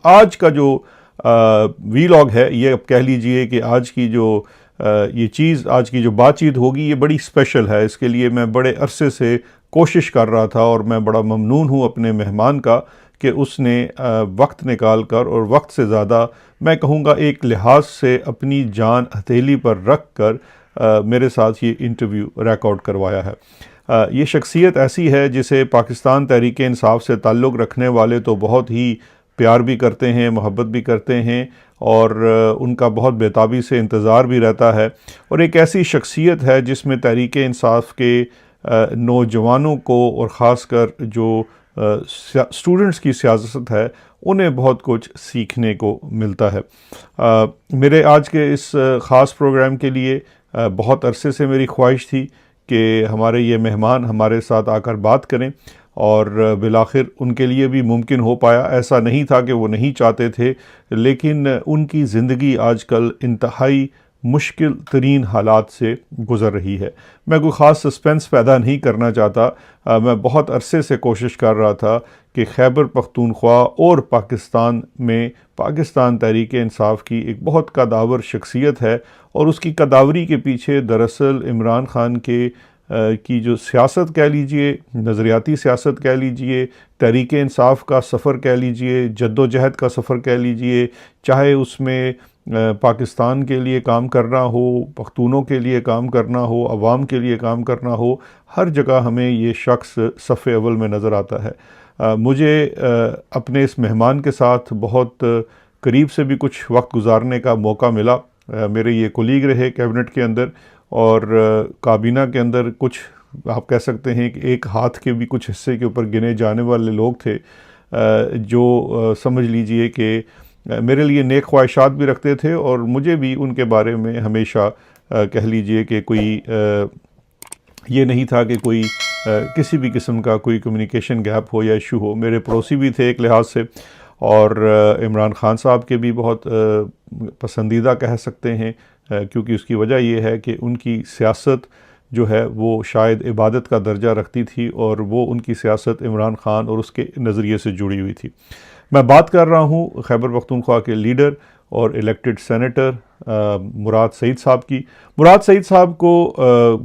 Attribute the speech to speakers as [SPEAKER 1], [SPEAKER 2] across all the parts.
[SPEAKER 1] آج کا جو وی لاگ ہے، یہ اب کہہ لیجئے کہ آج کی جو آج کی جو بات چیت ہوگی یہ بڑی اسپیشل ہے. اس کے لیے میں بڑے عرصے سے کوشش کر رہا تھا اور میں بڑا ممنون ہوں اپنے مہمان کا کہ اس نے وقت نکال کر اور وقت سے زیادہ میں کہوں گا ایک لحاظ سے اپنی جان ہتھیلی پر رکھ کر میرے ساتھ یہ انٹرویو ریکارڈ کروایا ہے. یہ شخصیت ایسی ہے جسے پاکستان تحریک انصاف سے تعلق رکھنے والے تو بہت ہی پیار بھی کرتے ہیں، محبت بھی کرتے ہیں اور ان کا بہت بےتابی سے انتظار بھی رہتا ہے. اور ایک ایسی شخصیت ہے جس میں تحریک انصاف کے نوجوانوں کو اور خاص کر جو اسٹوڈنٹس کی سیاست ہے انہیں بہت کچھ سیکھنے کو ملتا ہے. میرے آج کے اس خاص پروگرام کے لیے بہت عرصے سے میری خواہش تھی کہ ہمارے یہ مہمان ہمارے ساتھ آ کر بات کریں اور بالآخر ان کے لیے بھی ممکن ہو پایا. ایسا نہیں تھا کہ وہ نہیں چاہتے تھے، لیکن ان کی زندگی آج کل انتہائی مشکل ترین حالات سے گزر رہی ہے. میں کوئی خاص سسپینس پیدا نہیں کرنا چاہتا. میں بہت عرصے سے کوشش کر رہا تھا کہ خیبر پختونخوا اور پاکستان میں پاکستان تحریک انصاف کی ایک بہت قداور شخصیت ہے اور اس کی قداوری کے پیچھے دراصل عمران خان کی جو سیاست کہہ لیجئے، نظریاتی سیاست کہہ لیجئے، تحریک انصاف کا سفر کہہ لیجئے، جد و جہد کا سفر کہہ لیجئے، چاہے اس میں پاکستان کے لیے کام کرنا ہو، پختونوں کے لیے کام کرنا ہو، عوام کے لیے کام کرنا ہو، ہر جگہ ہمیں یہ شخص صف اول میں نظر آتا ہے. مجھے اپنے اس مہمان کے ساتھ بہت قریب سے بھی کچھ وقت گزارنے کا موقع ملا. میرے یہ کولیگ رہے کیبنٹ کے اندر اور کابینہ کے اندر کچھ آپ کہہ سکتے ہیں کہ ایک ہاتھ کے بھی کچھ حصے کے اوپر گنے جانے والے لوگ تھے جو سمجھ لیجئے کہ میرے لیے نیک خواہشات بھی رکھتے تھے اور مجھے بھی ان کے بارے میں ہمیشہ کہہ لیجئے کہ کوئی یہ نہیں تھا کہ کوئی کسی بھی قسم کا کوئی کمیونیکیشن گیپ ہو یا ایشو ہو. میرے پڑوسی بھی تھے ایک لحاظ سے اور عمران خان صاحب کے بھی بہت پسندیدہ کہہ سکتے ہیں کیونکہ اس کی وجہ یہ ہے کہ ان کی سیاست جو ہے وہ شاید عبادت کا درجہ رکھتی تھی اور وہ ان کی سیاست عمران خان اور اس کے نظریے سے جڑی ہوئی تھی. میں بات کر رہا ہوں خیبر پختونخوا کے لیڈر اور الیکٹڈ سینیٹر مراد سعید صاحب کی. مراد سعید صاحب کو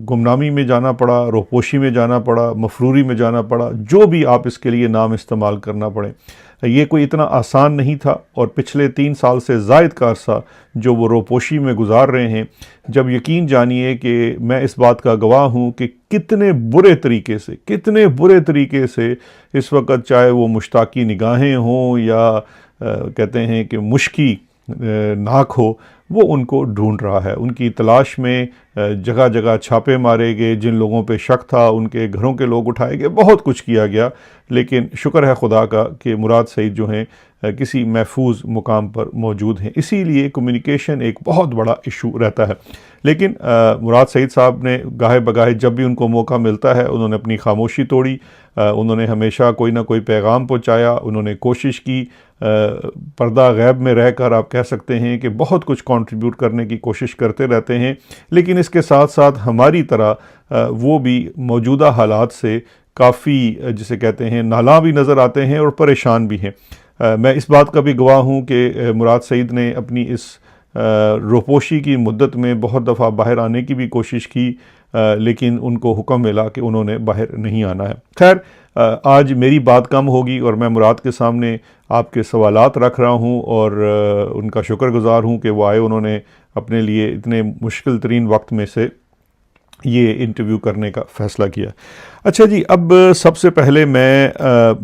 [SPEAKER 1] گمنامی میں جانا پڑا، روپوشی میں جانا پڑا، مفروری میں جانا پڑا، جو بھی آپ اس کے لیے نام استعمال کرنا پڑے. یہ کوئی اتنا آسان نہیں تھا اور پچھلے 3 سال سے زائد کا عرصہ جو وہ روپوشی میں گزار رہے ہیں، جب یقین جانیے کہ میں اس بات کا گواہ ہوں کہ کتنے برے طریقے سے اس وقت چاہے وہ مشتاقی نگاہیں ہوں یا کہتے ہیں کہ مشکی ناک ہو، وہ ان کو ڈھونڈ رہا ہے. ان کی تلاش میں جگہ جگہ چھاپے مارے گئے، جن لوگوں پہ شک تھا ان کے گھروں کے لوگ اٹھائے گئے، بہت کچھ کیا گیا، لیکن شکر ہے خدا کا کہ مراد سعید جو ہیں کسی محفوظ مقام پر موجود ہیں. اسی لیے کمیونیکیشن ایک بہت بڑا ایشو رہتا ہے. لیکن مراد سعید صاحب نے گاہے بگاہے جب بھی ان کو موقع ملتا ہے انہوں نے اپنی خاموشی توڑی، انہوں نے ہمیشہ کوئی نہ کوئی پیغام پہنچایا، انہوں نے کوشش کی، پردہ غیب میں رہ کر آپ کہہ سکتے ہیں کہ بہت کچھ کنٹریبیوٹ کرنے کی کوشش کرتے رہتے ہیں. لیکن اس کے ساتھ ساتھ ہماری طرح وہ بھی موجودہ حالات سے کافی جسے کہتے ہیں نالاں بھی نظر آتے ہیں اور پریشان بھی ہیں. میں اس بات کا بھی گواہ ہوں کہ مراد سعید نے اپنی اس روپوشی کی مدت میں بہت دفعہ باہر آنے کی بھی کوشش کی، لیکن ان کو حکم ملا کہ انہوں نے باہر نہیں آنا ہے. خیر، آج میری بات کم ہوگی اور میں مراد کے سامنے آپ کے سوالات رکھ رہا ہوں اور ان کا شکر گزار ہوں کہ وہ آئے، انہوں نے اپنے لیے اتنے مشکل ترین وقت میں سے یہ انٹرویو کرنے کا فیصلہ کیا. اچھا جی، اب سب سے پہلے میں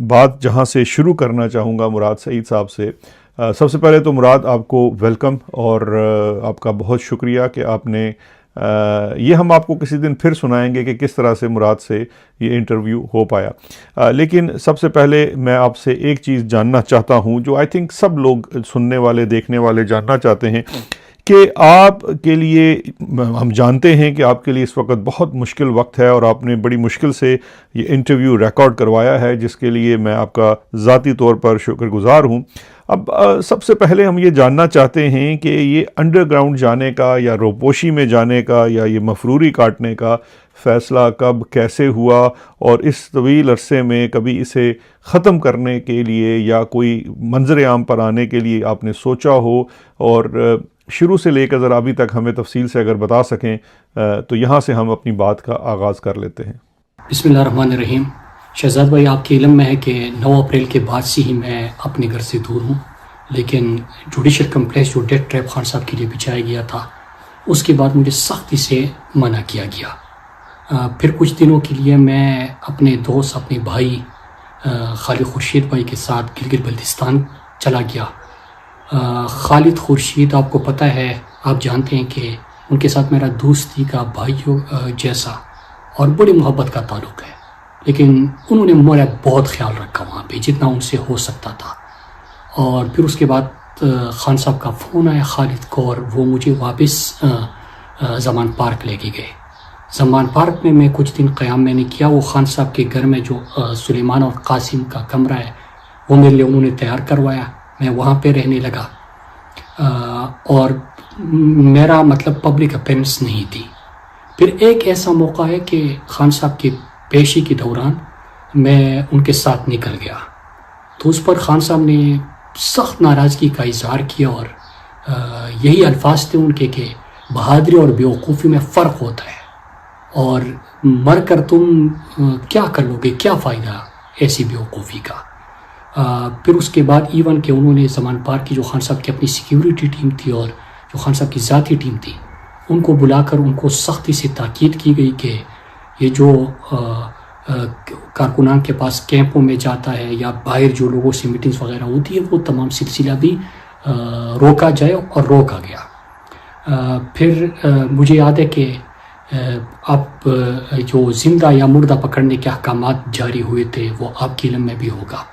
[SPEAKER 1] بات جہاں سے شروع کرنا چاہوں گا مراد سعید صاحب سے. سب سے پہلے تو مراد آپ کو ویلکم اور آپ کا بہت شکریہ کہ آپ نے یہ ہم آپ کو کسی دن پھر سنائیں گے کہ کس طرح سے مراد سے یہ انٹرویو ہو پایا. لیکن سب سے پہلے میں آپ سے ایک چیز جاننا چاہتا ہوں جو آئی تھنک سب لوگ سننے والے دیکھنے والے جاننا چاہتے ہیں کہ آپ کے لیے ہم جانتے ہیں کہ آپ کے لیے اس وقت بہت مشکل وقت ہے اور آپ نے بڑی مشکل سے یہ انٹرویو ریکارڈ کروایا ہے، جس کے لیے میں آپ کا ذاتی طور پر شکر گزار ہوں۔ اب سب سے پہلے ہم یہ جاننا چاہتے ہیں کہ یہ انڈر گراؤنڈ جانے کا یا روپوشی میں جانے کا یا یہ مفروری کاٹنے کا فیصلہ کب کیسے ہوا، اور اس طویل عرصے میں کبھی اسے ختم کرنے کے لیے یا کوئی منظر عام پر آنے کے لیے آپ نے سوچا ہو، اور شروع سے لے کر ذرا ابھی تک ہمیں تفصیل سے اگر بتا سکیں تو یہاں سے ہم اپنی بات کا آغاز کر لیتے ہیں۔
[SPEAKER 2] بسم اللہ الرحمن الرحیم۔ شہزاد بھائی، آپ کے علم میں ہے کہ 9 اپریل کے بعد سے ہی میں اپنے گھر سے دور ہوں، لیکن جوڈیشل کمپلیکس جو ڈیتھ ٹریپ خان صاحب کے لیے بچھایا گیا تھا، اس کے بعد مجھے سختی سے منع کیا گیا۔ پھر کچھ دنوں کے لیے میں اپنے دوست، اپنے بھائی خالد خورشید بھائی کے ساتھ گلگت بلتستان چلا گیا۔ خالد خورشید آپ کو پتہ ہے، آپ جانتے ہیں کہ ان کے ساتھ میرا دوستی کا بھائیوں جیسا اور بڑی محبت کا تعلق ہے، لیکن انہوں نے میرا بہت خیال رکھا وہاں پہ جتنا ان سے ہو سکتا تھا۔ اور پھر اس کے بعد خان صاحب کا فون آیا خالد کو، اور وہ مجھے واپس زمان پارک لے کے گئے۔ زمان پارک میں کچھ دن قیام میں نے کیا۔ وہ خان صاحب کے گھر میں جو سلیمان اور قاسم کا کمرہ ہے وہ میرے لیے انہوں نے تیار کروایا، میں وہاں پہ رہنے لگا، اور میرا مطلب پبلک اپیرنس نہیں تھی۔ پھر ایک ایسا موقع ہے کہ خان صاحب کی پیشی کے دوران میں ان کے ساتھ نکل گیا، تو اس پر خان صاحب نے سخت ناراضگی کا اظہار کیا، اور یہی الفاظ تھے ان کے کہ بہادری اور بیوقوفی میں فرق ہوتا ہے، اور مر کر تم کیا کر لو گے، کیا فائدہ ایسی بیوقوفی کا۔ پھر اس کے بعد ایون کہ انہوں نے زمان پارک کی جو خان صاحب کی اپنی سیکیورٹی ٹیم تھی اور جو خان صاحب کی ذاتی ٹیم تھی، ان کو بلا کر ان کو سختی سے تاکید کی گئی کہ یہ جو کارکنان کے پاس کیمپوں میں جاتا ہے یا باہر جو لوگوں سے میٹنگز وغیرہ ہوتی ہے، وہ تمام سلسلہ بھی روکا جائے، اور روکا گیا۔ پھر مجھے یاد ہے کہ اب جو زندہ یا مردہ پکڑنے کے احکامات جاری ہوئے تھے وہ آپ کے علم میں بھی ہوگا،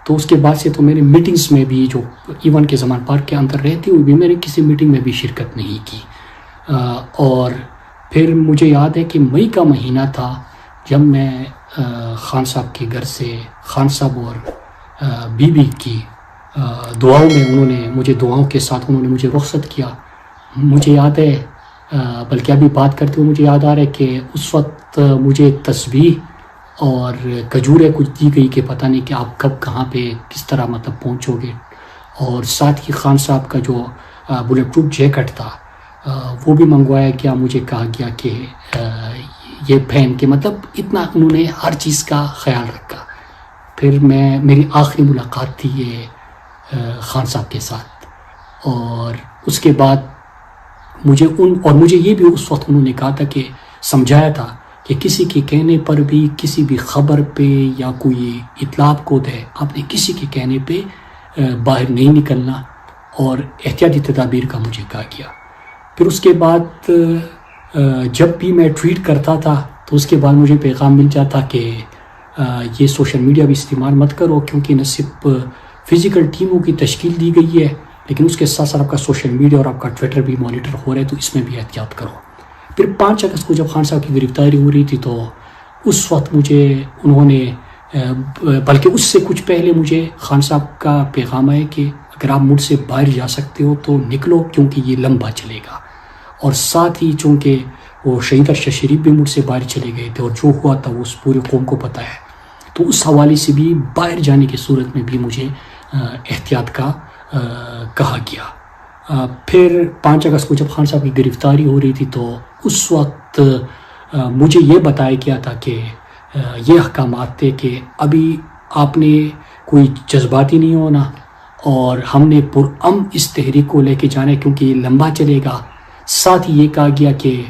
[SPEAKER 2] تو اس کے بعد سے تو میرے میٹنگز میں بھی جو ایون کے زمان پارک کے اندر رہتے ہوئے بھی میں نے کسی میٹنگ میں بھی شرکت نہیں کی۔ اور پھر مجھے یاد ہے کہ مئی کا مہینہ تھا جب میں خان صاحب کے گھر سے خان صاحب اور بی بی کی دعاؤں میں دعاؤں کے ساتھ انہوں نے مجھے رخصت کیا۔ مجھے یاد ہے، بلکہ ابھی بات کرتے ہوئے مجھے یاد آ رہا ہے کہ اس وقت مجھے تسبیح اور کھجوریں کچھ دی گئی کہ پتہ نہیں کہ آپ کب کہاں پہ کس طرح مطلب پہنچو گے، اور ساتھ ہی خان صاحب کا جو بلیٹ پروف جیکٹ تھا وہ بھی منگوایا گیا۔ مجھے کہا گیا کہ یہ پہن کے، مطلب اتنا انہوں نے ہر چیز کا خیال رکھا۔ پھر میری آخری ملاقات تھی یہ خان صاحب کے ساتھ، اور اس کے بعد مجھے یہ بھی اس وقت انہوں نے کہا تھا کہ سمجھایا تھا کہ کسی کے کہنے پر بھی، کسی بھی خبر پہ یا کوئی اطلاع کو دے، آپ نے کسی کے کہنے پہ باہر نہیں نکلنا، اور احتیاطی تدابیر کا مجھے کہا گیا۔ پھر اس کے بعد جب بھی میں ٹویٹ کرتا تھا تو اس کے بعد مجھے پیغام مل جاتا کہ یہ سوشل میڈیا بھی استعمال مت کرو، کیونکہ نہ صرف فزیکل ٹیموں کی تشکیل دی گئی ہے، لیکن اس کے ساتھ ساتھ آپ کا سوشل میڈیا اور آپ کا ٹویٹر بھی مانیٹر ہو رہا ہے، تو اس میں بھی احتیاط کرو۔ پھر 5 اگست کو جب خان صاحب کی گرفتاری ہو رہی تھی تو اس وقت مجھے انہوں نے، بلکہ اس سے کچھ پہلے مجھے خان صاحب کا پیغام آیا کہ اگر آپ مجھ سے باہر جا سکتے ہو تو نکلو، کیونکہ یہ لمبا چلے گا۔ اور ساتھ ہی چونکہ وہ شہید ارشد شریف بھی مجھ سے باہر چلے گئے تھے، اور جو ہوا تھا وہ اس پورے قوم کو پتہ ہے، تو اس حوالے سے بھی باہر جانے کی صورت میں بھی مجھے احتیاط کا کہا گیا۔ پھر 5 اگست کو جب خان صاحب کی گرفتاری ہو رہی تھی تو اس وقت مجھے یہ بتایا گیا تھا کہ یہ احکامات تھے کہ ابھی آپ نے کوئی جذباتی نہیں ہونا، اور ہم نے پرامن اس تحریک کو لے کے جانا ہے کیونکہ یہ لمبا چلے گا۔ ساتھ ہی یہ کہا گیا کہ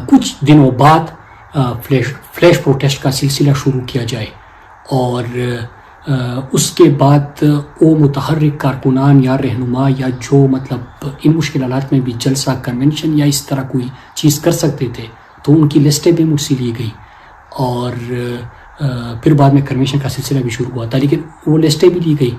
[SPEAKER 2] کچھ دنوں بعد فلیش پروٹیسٹ کا سلسلہ شروع کیا جائے، اور اس کے بعد وہ متحرک کارکنان یا رہنما یا جو مطلب ان مشکل حالات میں بھی جلسہ، کنونشن یا اس طرح کوئی چیز کر سکتے تھے، تو ان کی لسٹیں بھی مجھ سے لی گئی، اور پھر بعد میں کنونشن کا سلسلہ بھی شروع ہوا تھا، لیکن وہ لسٹیں بھی لی گئی۔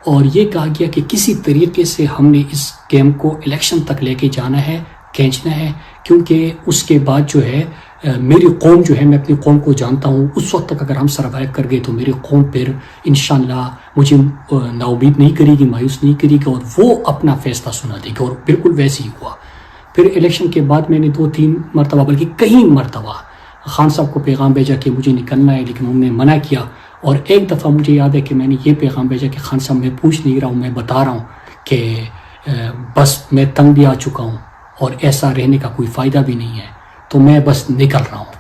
[SPEAKER 2] اور یہ کہا گیا کہ کسی طریقے سے ہم نے اس گیم کو الیکشن تک لے کے جانا ہے، کھینچنا ہے، کیونکہ اس کے بعد جو ہے میری قوم جو ہے، میں اپنی قوم کو جانتا ہوں، اس وقت تک اگر ہم سروائیو کر گئے تو میری قوم پھر انشاءاللہ مجھے نا امید نہیں کرے گی، مایوس نہیں کرے گی، اور وہ اپنا فیصلہ سنا دے گی، اور بالکل ویسے ہی ہوا۔ پھر الیکشن کے بعد میں نے 2-3 مرتبہ بلکہ کئی مرتبہ خان صاحب کو پیغام بھیجا کہ مجھے نکلنا ہے، لیکن انہوں نے منع کیا، اور ایک دفعہ مجھے یاد ہے کہ میں نے یہ پیغام بھیجا کہ خان صاحب میں پوچھ نہیں رہا ہوں، میں بتا رہا ہوں کہ بس میں تنگ بھی آ چکا ہوں اور ایسا رہنے کا کوئی فائدہ بھی نہیں ہے، تو میں بس نکل رہا ہوں۔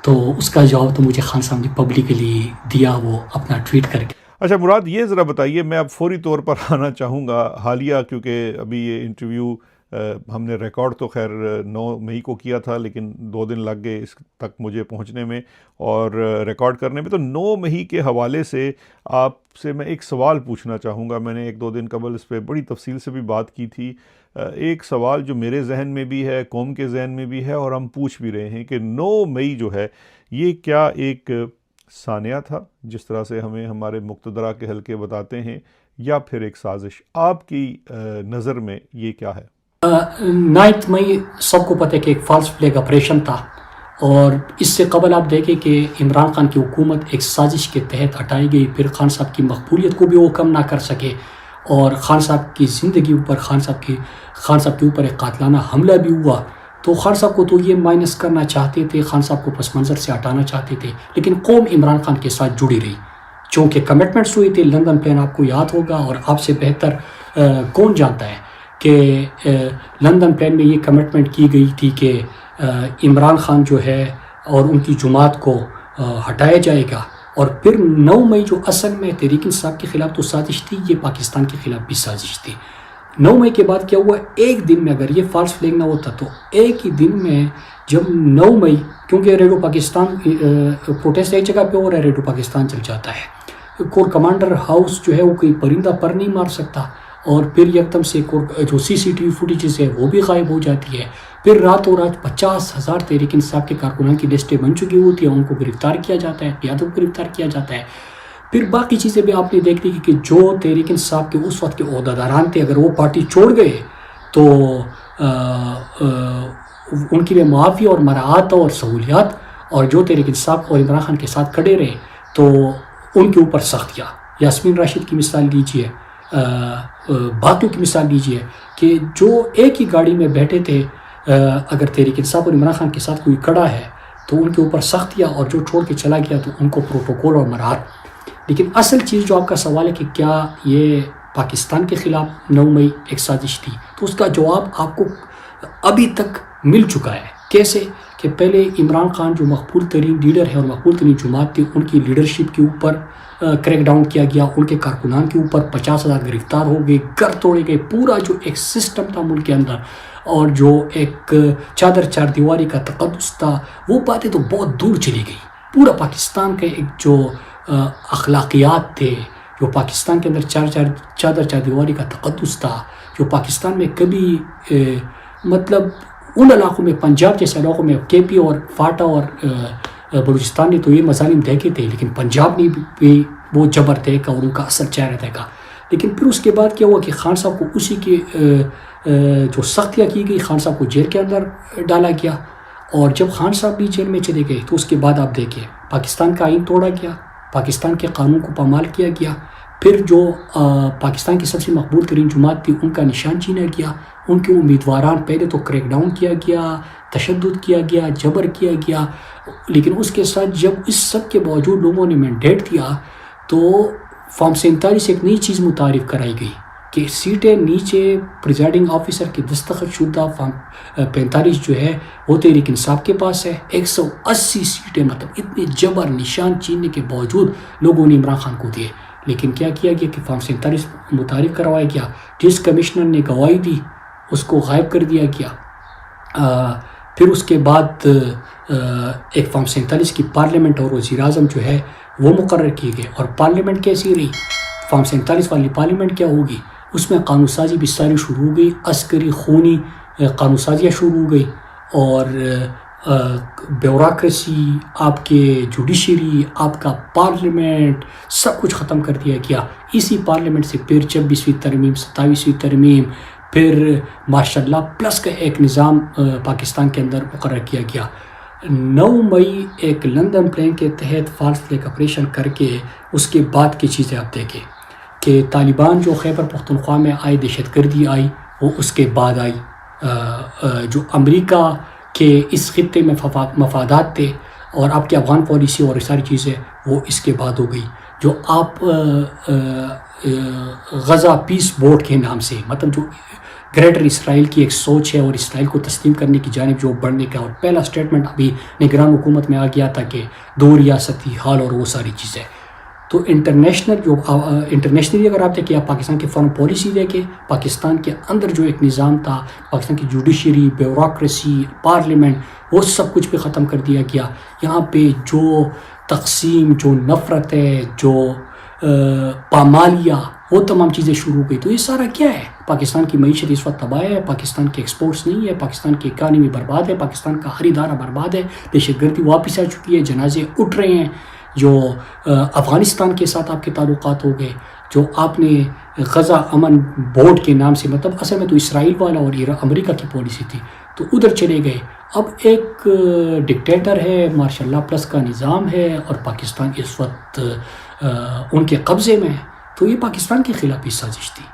[SPEAKER 2] تو اس کا جواب تو مجھے خان صاحب نے پبلکلی دیا، وہ اپنا ٹویٹ کر کے۔
[SPEAKER 1] اچھا مراد، یہ ذرا بتائیے، میں اب فوری طور پر آنا چاہوں گا حالیہ، کیونکہ ابھی یہ انٹرویو ہم نے ریکارڈ تو خیر 9 مئی کو کیا تھا، لیکن 2 دن لگ گئے اس تک مجھے پہنچنے میں اور ریکارڈ کرنے میں۔ تو 9 مئی کے حوالے سے آپ سے میں ایک سوال پوچھنا چاہوں گا۔ میں نے 1-2 دن قبل اس پہ بڑی تفصیل سے بھی بات کی تھی۔ ایک سوال جو میرے ذہن میں بھی ہے، قوم کے ذہن میں بھی ہے، اور ہم پوچھ بھی رہے ہیں کہ 9 مئی جو ہے یہ کیا ایک سانحہ تھا جس طرح سے ہمیں ہمارے مقتدرہ کے حلقے بتاتے ہیں، یا پھر ایک سازش؟ آپ کی نظر میں یہ کیا ہے؟
[SPEAKER 2] 9 مئی سب کو پتہ ہے کہ ایک فالس فلیگ آپریشن تھا، اور اس سے قبل آپ دیکھیں کہ عمران خان کی حکومت ایک سازش کے تحت ہٹائی گئی، پھر خان صاحب کی مقبولیت کو بھی وہ کم نہ کر سکے، اور خان صاحب کی زندگی اوپر خان صاحب کے اوپر ایک قاتلانہ حملہ بھی ہوا۔ تو خان صاحب کو تو یہ مائنس کرنا چاہتے تھے، خان صاحب کو پس منظر سے ہٹانا چاہتے تھے، لیکن قوم عمران خان کے ساتھ جڑی رہی، چونکہ کمٹمنٹس ہوئی تھی۔ لندن پلان آپ کو یاد ہوگا، اور آپ سے بہتر کون جانتا ہے کہ لندن پلان میں یہ کمٹمنٹ کی گئی تھی کہ عمران خان جو ہے اور ان کی جماعت کو ہٹایا جائے گا، اور پھر 9 مئی جو اصل میں تحریک انصاف کے خلاف تو سازش تھی، یہ پاکستان کے خلاف بھی سازش تھی۔ 9 مئی کے بعد کیا ہوا، ایک دن میں اگر یہ فالس فلیگ نہ ہوتا تو ایک ہی دن میں جب 9 مئی، کیونکہ ریڈیو پاکستان پروٹیسٹ ایک جگہ پہ ہو رہا ہے، ریڈیو پاکستان چل جاتا ہے، کور کمانڈر ہاؤس جو ہے وہ کوئی پرندہ پر نہیں مار سکتا، اور پھر یکدم سے جو CCTV فوٹیجز ہے وہ بھی غائب ہو جاتی ہے۔ پھر راتوں رات 50,000 تحریک انصاف کے کارکنان کی لسٹیں بن چکی ہوتی ہیں، ان کو گرفتار کیا جاتا ہے، قیادت کو گرفتار کیا جاتا ہے۔ پھر باقی چیزیں بھی آپ نے دیکھ لی کہ جو تحریک انصاف کے اس وقت کے عہدیداران تھے، اگر وہ پارٹی چھوڑ گئے تو ان کے لیے معافی اور مراعات اور سہولیات، اور جو تحریک انصاف اور عمران خان کے ساتھ کھڑے رہے تو ان کے اوپر سختیاں۔ یاسمین راشد کی مثال لیجئے، باقیوں کی مثال لیجئے، کہ جو ایک ہی گاڑی میں بیٹھے تھے، اگر تحریک انصاف اور عمران خان کے ساتھ کوئی کھڑا ہے تو ان کے اوپر سختیاں، اور جو چھوڑ کے چلا گیا تو ان کو پروٹوکول اور مراعات۔ لیکن اصل چیز جو آپ کا سوال ہے کہ کیا یہ پاکستان کے خلاف 9 مئی ایک سازش تھی، تو اس کا جواب آپ کو ابھی تک مل چکا ہے۔ کیسے؟ کہ پہلے عمران خان جو مقبول ترین لیڈر ہے اور مقبول ترین جماعت تھی، ان کی لیڈرشپ کے اوپر کریک ڈاؤن کیا گیا، ان کے کارکنان کے اوپر 50,000 گرفتار ہو گئے، گھر توڑے گئے، پورا جو ایک سسٹم تھا ملک کے اندر، اور جو ایک چار دیواری کا تقدس تھا، وہ باتیں تو بہت دور چلی گئی۔ پورا پاکستان کا ایک جو اخلاقیات تھے، جو پاکستان کے اندر چار دیواری کا تقدس تھا، جو پاکستان میں کبھی مطلب ان علاقوں میں، پنجاب جیسے علاقوں میں، KP اور فاٹا اور بلوچستان نے تو یہ مظالم دیکھے تھے، لیکن پنجاب نے بھی وہ جبر دیکھا اور ان کا اثر چہرہ دیکھا۔ لیکن پھر اس کے بعد کیا ہوا کہ خان صاحب کو اسی کی جو سختیاں کی گئی، خان صاحب کو جیل کے اندر ڈالا گیا، اور جب خان صاحب بھی جیل میں چلے گئے تو اس کے بعد آپ دیکھیں پاکستان کا آئین توڑا گیا، پاکستان کے قانون کو پامال کیا گیا، پھر جو پاکستان کی سب سے مقبول ترین جماعت تھی ان کا نشان چھینا گیا، ان کے امیدواران پہلے تو کریک ڈاؤن کیا گیا، تشدد کیا گیا، جبر کیا گیا، لیکن اس کے ساتھ جب اس سب کے باوجود لوگوں نے مینڈیٹ دیا تو فارم 47 ایک نئی چیز متعارف کرائی گئی کہ سیٹیں نیچے پریزائڈنگ آفیسر کے دستخط شدہ فارم 45 جو ہے وہ تحریک انصاف کے پاس ہے۔ 180 سیٹیں، مطلب اتنے جبر نشان چھیننے کے باوجود لوگوں نے عمران خان کو دیے، لیکن کیا کیا گیا کہ فارم 47 متعارف کروایا گیا، جس کمشنر نے گواہی دی اس کو غائب کر دیا گیا۔ پھر اس کے بعد ایک فارم 47 کی پارلیمنٹ اور وزیر اعظم جو ہے وہ مقرر کیے گئے، اور پارلیمنٹ کیسی رہی؟ فارم 47 والی پارلیمنٹ کیا ہوگی؟ اس میں قانون سازی بھی ساری شروع ہو گئی، عسکری خونی قانون سازیاں شروع ہو گئی، اور بیوروکریسی، آپ کے جوڈیشری، آپ کا پارلیمنٹ، سب کچھ ختم کر دیا گیا. اسی پارلیمنٹ سے پھر 26ویں ترمیم، 27ویں ترمیم، پھر ماشاء اللہ پلس کا ایک نظام پاکستان کے اندر مقرر کیا گیا. 9 مئی ایک لندن پلان کے تحت فالس فلیگ آپریشن کر کے اس کے بعد کی چیزیں آپ دیکھیں کہ طالبان جو خیبر پختونخوا میں آئی، دہشت گردی آئی، وہ اس کے بعد آئی. جو امریکہ کے اس خطے میں مفادات تھے اور آپ کی افغان پالیسی اور ساری چیزیں وہ اس کے بعد ہو گئی. جو آپ غزہ پیس بورڈ کے نام سے، مطلب جو گریٹر اسرائیل کی ایک سوچ ہے اور اسرائیل کو تسلیم کرنے کی جانب جو بڑھنے کا، اور پہلا سٹیٹمنٹ ابھی نگران حکومت میں آ گیا تھا کہ 2 ریاستی حال اور وہ ساری چیزیں. تو انٹرنیشنلی اگر آپ دیکھیں، آپ پاکستان کی فارن پالیسی دیکھیں، پاکستان کے اندر جو ایک نظام تھا، پاکستان کی جوڈیشری، بیوروکریسی، پارلیمنٹ، وہ سب کچھ بھی ختم کر دیا گیا. یہاں پہ جو تقسیم، جو نفرت ہے، جو پامالیہ، وہ تمام چیزیں شروع ہو گئی. تو یہ سارا کیا ہے؟ پاکستان کی معیشت اس وقت تباہ ہے، پاکستان کے ایکسپورٹس نہیں ہے، پاکستان کی اکانومی برباد ہے، پاکستان کا ہر ادارہ برباد ہے، دہشت گردی واپس آ چکی ہے، جنازے اٹھ رہے ہیں. جو افغانستان کے ساتھ آپ کے تعلقات ہو گئے، جو آپ نے غزہ امن بورڈ کے نام سے، مطلب اصل میں تو اسرائیل والا اور امریکہ کی پالیسی تھی، تو ادھر چلے گئے. اب ایک ڈکٹیٹر ہے، ماشاء اللہ پلس کا نظام ہے، اور پاکستان اس وقت ان کے قبضے میں ہے. تو یہ پاکستان کے خلاف سازش تھی.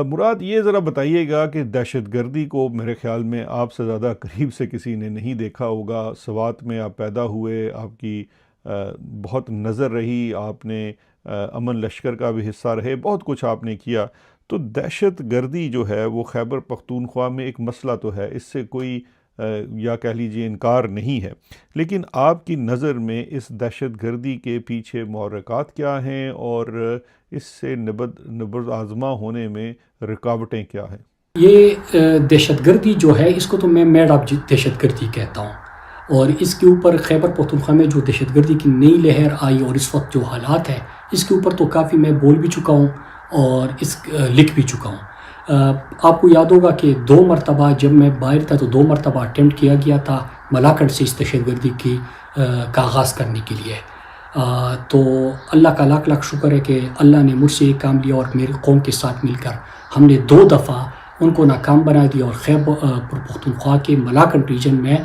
[SPEAKER 1] مراد، یہ ذرا بتائیے گا کہ دہشت گردی کو میرے خیال میں آپ سے زیادہ قریب سے کسی نے نہیں دیکھا ہوگا. سوات میں آپ پیدا ہوئے، آپ کی بہت نظر رہی، آپ نے امن لشکر کا بھی حصہ رہے، بہت کچھ آپ نے کیا. تو دہشت گردی جو ہے وہ خیبر پختونخوا میں ایک مسئلہ تو ہے، اس سے کوئی یا کہہ لیجیے انکار نہیں ہے، لیکن آپ کی نظر میں اس دہشت گردی کے پیچھے محرکات کیا ہیں اور اس سے نبرد آزما ہونے میں رکاوٹیں کیا ہیں؟
[SPEAKER 2] یہ دہشت گردی جو ہے، اس کو تو میں میڈ آف دہشت گردی کہتا ہوں. اور اس کے اوپر خیبر پختونخوا میں جو دہشت گردی کی نئی لہر آئی اور اس وقت جو حالات ہے، اس کے اوپر تو کافی میں بول بھی چکا ہوں اور لکھ بھی چکا ہوں. آپ کو یاد ہوگا کہ 2 مرتبہ جب میں باہر تھا تو 2 مرتبہ اٹیمپٹ کیا گیا تھا ملاکنڈ سے اس دہشت گردی کا آغاز کرنے کے لیے. تو اللہ کا لاکھ لاکھ شکر ہے کہ اللہ نے مجھ سے ایک کام لیا اور میری قوم کے ساتھ مل کر ہم نے 2 دفعہ ان کو ناکام بنا دیا. اور خیبر پختونخوا کے ملاکنڈ ریجن میں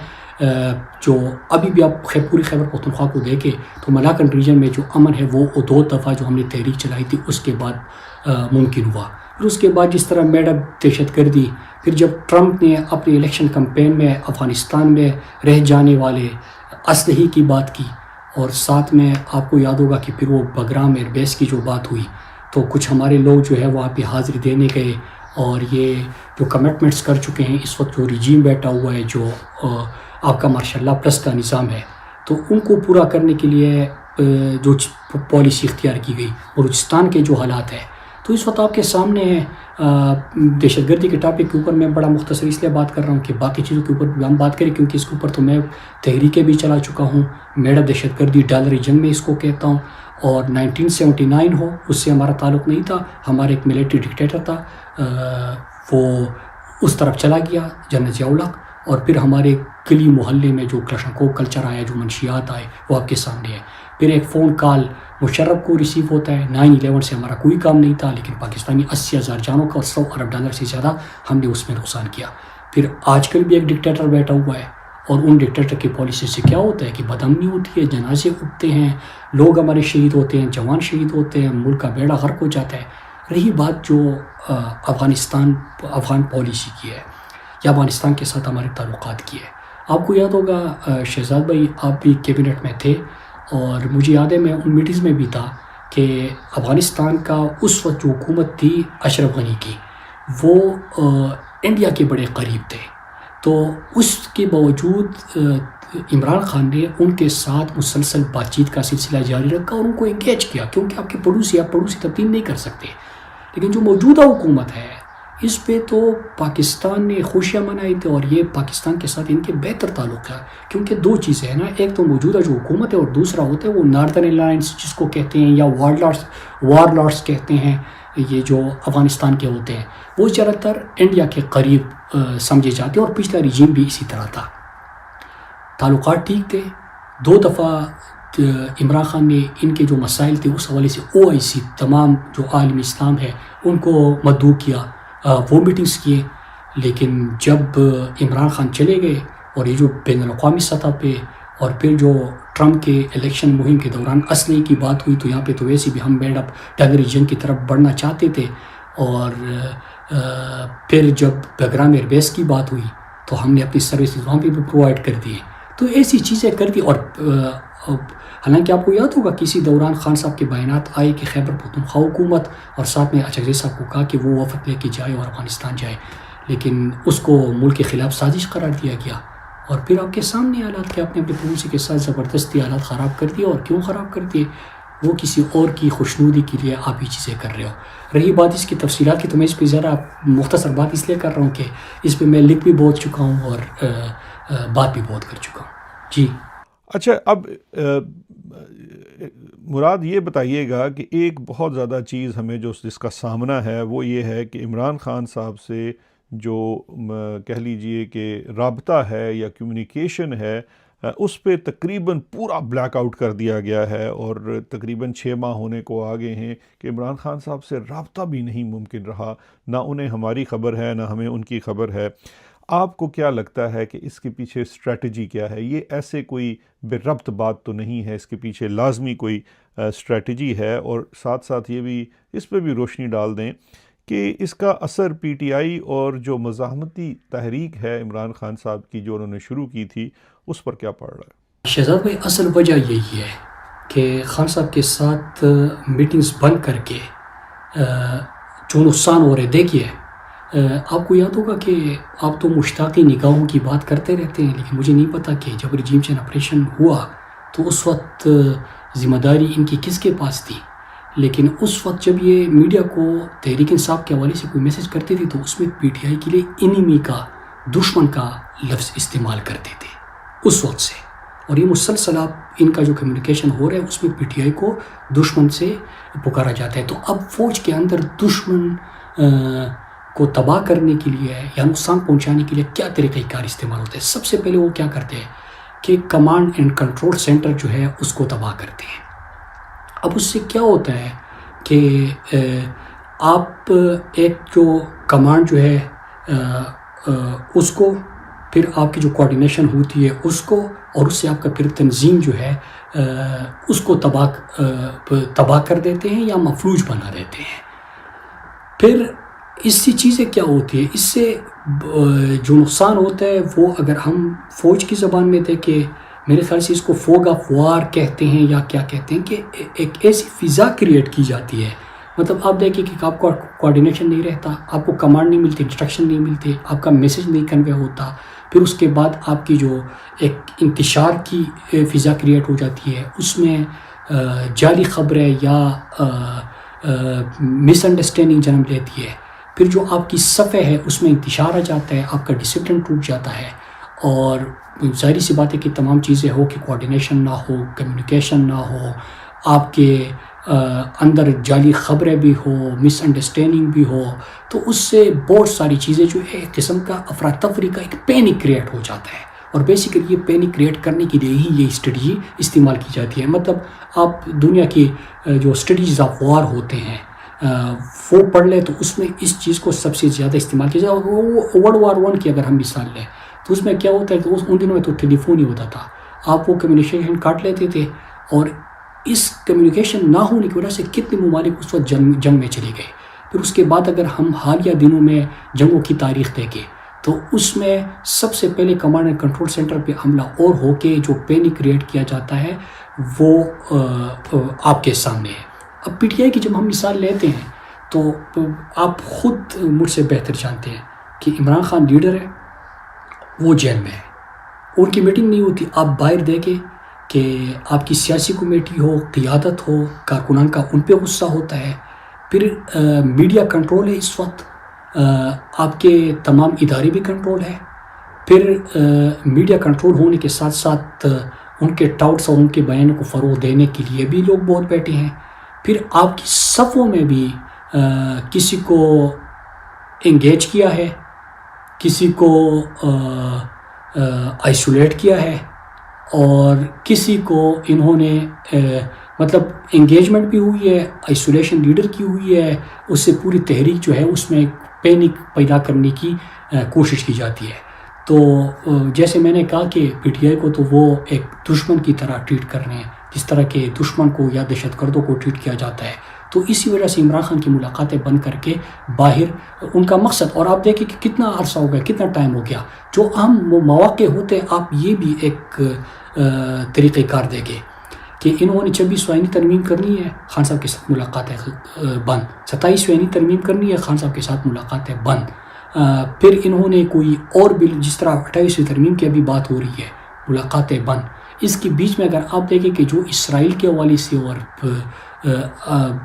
[SPEAKER 2] جو ابھی بھی آپ پوری خیبر پختونخوا کو دیکھیں تو ملاکنڈ ریجن میں جو امن ہے وہ 2 دفعہ جو ہم نے تحریک چلائی تھی اس کے بعد ممکن ہوا. پھر اس کے بعد جس طرح میڈ اپ دہشت گردی، پھر جب ٹرمپ نے اپنے الیکشن کمپین میں افغانستان میں رہ جانے والے اسلحے کی بات کی، اور ساتھ میں آپ کو یاد ہوگا کہ پھر وہ بگرام ایئر بیس کی جو بات ہوئی، تو کچھ ہمارے لوگ جو ہے وہاں پہ حاضری دینے گئے، اور یہ جو کمٹمنٹس کر چکے ہیں اس وقت جو رجیم بیٹھا ہوا ہے، جو آپ کا ماشاء اللہ پلس کا نظام ہے، تو ان کو پورا کرنے کے لیے جو پالیسی اختیار کی گئی. بلوچستان کے جو حالات ہیں تو اس وقت آپ کے سامنے ہے. دہشت گردی کے ٹاپک کے اوپر میں بڑا مختصر اس لیے بات کر رہا ہوں کہ باقی چیزوں کے اوپر بھی ہم بات کریں، کیونکہ اس کے اوپر تو میں تحریکیں بھی چلا چکا ہوں. میڈ دہشت گردی ڈالری جنگ میں اس کو کہتا ہوں. اور 1979 ہو، اس سے ہمارا تعلق نہیں تھا. ہمارا ایک ملیٹری ڈکٹیٹر تھا، وہ اس طرف چلا گیا، جنرل ضیاء الحق. اور پھر ہمارے گلی محلے میں جو کلاشنکوو کلچر آیا، جو منشیات آئے، وہ آپ کے سامنے ہے. پھر ایک فون کال مشرف کو ریسیو ہوتا ہے. 9/11 سے ہمارا کوئی کام نہیں تھا، لیکن پاکستانی 80,000 جانوں کا اور $100 ارب سے زیادہ ہم نے اس میں نقصان کیا. پھر آج کل بھی ایک ڈکٹیٹر بیٹھا ہوا ہے، اور ان ڈکٹیٹر کی پالیسی سے کیا ہوتا ہے کہ بدامنی ہوتی ہے، جنازے اٹھتے ہیں، لوگ ہمارے شہید ہوتے ہیں، جوان شہید ہوتے ہیں، ملک کا بیڑا غرق ہو جاتا ہے. رہی بات جو افغان پالیسی کی ہے یا افغانستان کے ساتھ ہمارے تعلقات کی ہے، آپ کو یاد ہوگا شہزاد بھائی، آپ بھی کیبنٹ میں تھے، اور مجھے یاد ہے میں ان میٹنگز میں بھی تھا کہ افغانستان کا اس وقت جو حکومت تھی اشرف غنی کی، وہ انڈیا کے بڑے قریب تھے. تو اس کے باوجود عمران خان نے ان کے ساتھ مسلسل بات چیت کا سلسلہ جاری رکھا اور ان کو انگیج کیا، کیونکہ آپ کے پڑوسی تبدیل نہیں کر سکتے. لیکن جو موجودہ حکومت ہے اس پہ تو پاکستان نے خوشیاں منائی تھی، اور یہ پاکستان کے ساتھ ان کے بہتر تعلق ہے. کیونکہ 2 چیزیں ہیں نا، ایک تو موجودہ جو حکومت ہے، اور دوسرا ہوتا ہے وہ ناردرن الائنس جس کو کہتے ہیں، یا وار لارڈس کہتے ہیں، یہ جو افغانستان کے ہوتے ہیں، وہ زیادہ تر انڈیا کے قریب سمجھے جاتے ہیں، اور پچھلا رجیم بھی اسی طرح تھا. تعلقات ٹھیک تھے. 2 دفعہ عمران خان نے ان کے جو مسائل تھے اس حوالے سے OIC تمام جو عالم اسلام ہے ان کو مدعو کیا, وہ میٹنگز کیے. لیکن جب عمران خان چلے گئے اور یہ جو بین الاقوامی سطح پہ اور پھر جو ٹرمپ کے الیکشن مہم کے دوران اسلحے کی بات ہوئی, تو یہاں پہ تو ویسے بھی ہم بیلٹ اپ ٹائگر جنگ کی طرف بڑھنا چاہتے تھے. اور پھر جب بیگرام ایئر بیس کی بات ہوئی تو ہم نے اپنی سروسز وہاں پہ بھی پرووائڈ کر دیے. تو ایسی چیزیں کر دی. اور حالانکہ آپ کو یاد ہوگا کسی دوران خان صاحب کے بیانات آئے کہ خیبر پختونخوا حکومت اور ساتھ میں اچھا صاحب کو کہا کہ وہ وفد لے کے جائے اور افغانستان جائے, لیکن اس کو ملک کے خلاف سازش قرار دیا گیا. اور پھر آپ کے سامنے حالات کہ آپ نے اپنے پالیسی کے ساتھ زبردستی حالات خراب کر دیے. اور کیوں خراب کر دیے؟ وہ کسی اور کی خوشنودی کے لیے آپ یہ چیزیں کر رہے ہو. رہی بات اس کی تفصیلات کی تو میں اس پہ ذرا مختصر بات اس لیے کر رہا ہوں کہ اس پہ میں لکھ بھی بہت چکا ہوں اور بات بھی بہت کر چکا ہوں. جی
[SPEAKER 1] اچھا, اب مراد یہ بتائیے گا کہ ایک بہت زیادہ چیز ہمیں جو جس کا سامنا ہے وہ یہ ہے کہ عمران خان صاحب سے جو کہہ لیجئے کہ رابطہ ہے یا کمیونیکیشن ہے اس پہ تقریباً پورا بلیک آؤٹ کر دیا گیا ہے, اور تقریباً 6 ماہ ہونے کو آ گئے ہیں کہ عمران خان صاحب سے رابطہ بھی نہیں ممکن رہا. نہ انہیں ہماری خبر ہے نہ ہمیں ان کی خبر ہے. آپ کو کیا لگتا ہے کہ اس کے پیچھے اسٹریٹجی کیا ہے؟ یہ ایسے کوئی بے ربط بات تو نہیں ہے, اس کے پیچھے لازمی کوئی اسٹریٹجی ہے. اور ساتھ ساتھ یہ بھی اس پہ بھی روشنی ڈال دیں کہ اس کا اثر PTI اور جو مزاحمتی تحریک ہے عمران خان صاحب کی جو انہوں نے شروع کی تھی اس پر کیا پڑ رہا ہے؟
[SPEAKER 2] شہزاد بھائی, اصل وجہ یہی ہے کہ خان صاحب کے ساتھ میٹنگز بند کر کے جو نقصان ہو رہے, دیکھیے آپ کو یاد ہوگا کہ آپ تو مشتاقی نگاہوں کی بات کرتے رہتے ہیں, لیکن مجھے نہیں پتا کہ جب رجیم چینج آپریشن ہوا تو اس وقت ذمہ داری ان کی کس کے پاس تھی. لیکن اس وقت جب یہ میڈیا کو تحریک انصاف کے حوالے سے کوئی میسج کرتی تھی تو اس میں PTI کے لیے انیمی کا, دشمن کا لفظ استعمال کرتے تھے اس وقت سے. اور یہ مسلسل آپ ان کا جو کمیونیکیشن ہو رہا ہے اس میں PTI کو دشمن سے پکارا جاتا ہے. تو اب فوج کے اندر دشمن کو تباہ کرنے کے لیے یا نقصان پہنچانے کے لیے کیا طریقہ کار استعمال ہوتا ہے؟ سب سے پہلے وہ کیا کرتے ہیں کہ کمانڈ اینڈ کنٹرول سینٹر جو ہے اس کو تباہ کرتے ہیں. اب اس سے کیا ہوتا ہے کہ آپ ایک جو کمانڈ جو ہے اس کو, پھر آپ کی جو کوارڈینیشن ہوتی ہے اس کو, اور اس سے آپ کا پھر تنظیم جو ہے اس کو تباہ کر دیتے ہیں یا مفلوج بنا دیتے ہیں. پھر اس سے چیزیں کیا ہوتی ہے, اس سے جو نقصان ہوتا ہے وہ اگر ہم فوج کی زبان میں دیکھیں, میرے خیال سے اس کو فوگ آف وار کہتے ہیں یا کیا کہتے ہیں, کہ ایک ایسی فضا کریٹ کی جاتی ہے. مطلب آپ دیکھیں کہ آپ کو کوارڈینیشن نہیں رہتا, آپ کو کمانڈ نہیں ملتی, انسٹرکشن نہیں ملتے, آپ کا میسج نہیں کنوے ہوتا. پھر اس کے بعد آپ کی جو ایک انتشار کی فضا کریٹ ہو جاتی ہے, اس میں جعلی خبریں یا مس انڈرسٹینڈنگ جنم لیتی ہے. پھر جو آپ کی صفحہ ہے اس میں انتشار آ جاتا ہے, آپ کا ڈسپلن ٹوٹ جاتا ہے. اور ظاہری سی بات ہے کہ تمام چیزیں ہو کہ کوارڈینیشن نہ ہو, کمیونیکیشن نہ ہو, آپ کے اندر جعلی خبریں بھی ہو, مس انڈرسٹینڈنگ بھی ہو, تو اس سے بہت ساری چیزیں جو ہے ایک قسم کا افراتفری کا ایک پینک کریٹ ہو جاتا ہے. اور بیسیکلی یہ پینک کریٹ کرنے کے لیے ہی یہ اسٹریٹجی استعمال کی جاتی ہے. مطلب آپ دنیا کی جو اسٹریٹجیز آف وار ہوتے ہیں وہ پڑھ لیں تو اس میں اس چیز کو سب سے زیادہ استعمال کیا جائے. ورلڈ وار 1 کی اگر ہم مثال لیں تو اس میں کیا ہوتا ہے, تو ان دنوں میں تو ٹیلی فون ہی ہوتا تھا, آپ وہ کمیونیکیشن کاٹ لیتے تھے. اور اس کمیونیکیشن نہ ہونے کی وجہ سے کتنے ممالک اس وقت جنگ میں چلے گئے. پھر اس کے بعد اگر ہم حالیہ دنوں میں جنگوں کی تاریخ دیکھیں تو اس میں سب سے پہلے کمانڈ اینڈ کنٹرول سینٹر پہ حملہ اور ہو کے جو پینک کریٹ کیا جاتا ہے وہ آپ کے سامنے ہے. اب PTI کی جب ہم مثال لیتے ہیں تو آپ خود مجھ سے بہتر جانتے ہیں کہ عمران خان لیڈر ہے, وہ جیل میں ہے, ان کی میٹنگ نہیں ہوتی. آپ باہر دیکھیں کہ آپ کی سیاسی کمیٹی ہو, قیادت ہو, کارکنان کا ان پہ غصہ ہوتا ہے. پھر میڈیا کنٹرول ہے اس وقت, آپ کے تمام ادارے بھی کنٹرول ہے. پھر میڈیا کنٹرول ہونے کے ساتھ ساتھ ان کے ٹاؤٹس اور ان کے بیان کو فروغ دینے کے لیے بھی لوگ بہت بیٹھے ہیں. پھر آپ کی صفوں میں بھی کسی کو انگیج کیا ہے, کسی کو آئسولیٹ کیا ہے, اور کسی کو انہوں نے مطلب انگیجمنٹ بھی ہوئی ہے، آئسولیشن لیڈر کی ہوئی ہے، اس سے پوری تحریک جو ہے اس میں پینک پیدا کرنے کی کوشش کی جاتی ہے. تو جیسے میں نے کہا کہ پی ٹی آئی کو تو وہ ایک دشمن کی طرح ٹریٹ کر رہے ہیں، جس طرح کے دشمن کو یا دہشت گردوں کو ٹریٹ کیا جاتا ہے. تو اسی وجہ سے عمران خان کی ملاقاتیں بند کر کے باہر ان کا مقصد، اور آپ دیکھیں کہ کتنا عرصہ ہو گیا، کتنا ٹائم ہو گیا. جو اہم مواقع ہوتے آپ یہ بھی ایک طریقہ کار دیں گے کہ انہوں نے 26 آئینی ترمیم کرنی ہے، خان صاحب کے ساتھ ملاقاتیں بند. 27 آئینی ترمیم کرنی ہے، خان صاحب کے ساتھ ملاقاتیں بند. پھر انہوں نے کوئی اور بل، جس طرح 28ویں ترمیم کی ابھی بات ہو رہی ہے، ملاقاتیں بند. اس کے بیچ میں اگر آپ دیکھیں کہ جو اسرائیل کے حوالے سے اور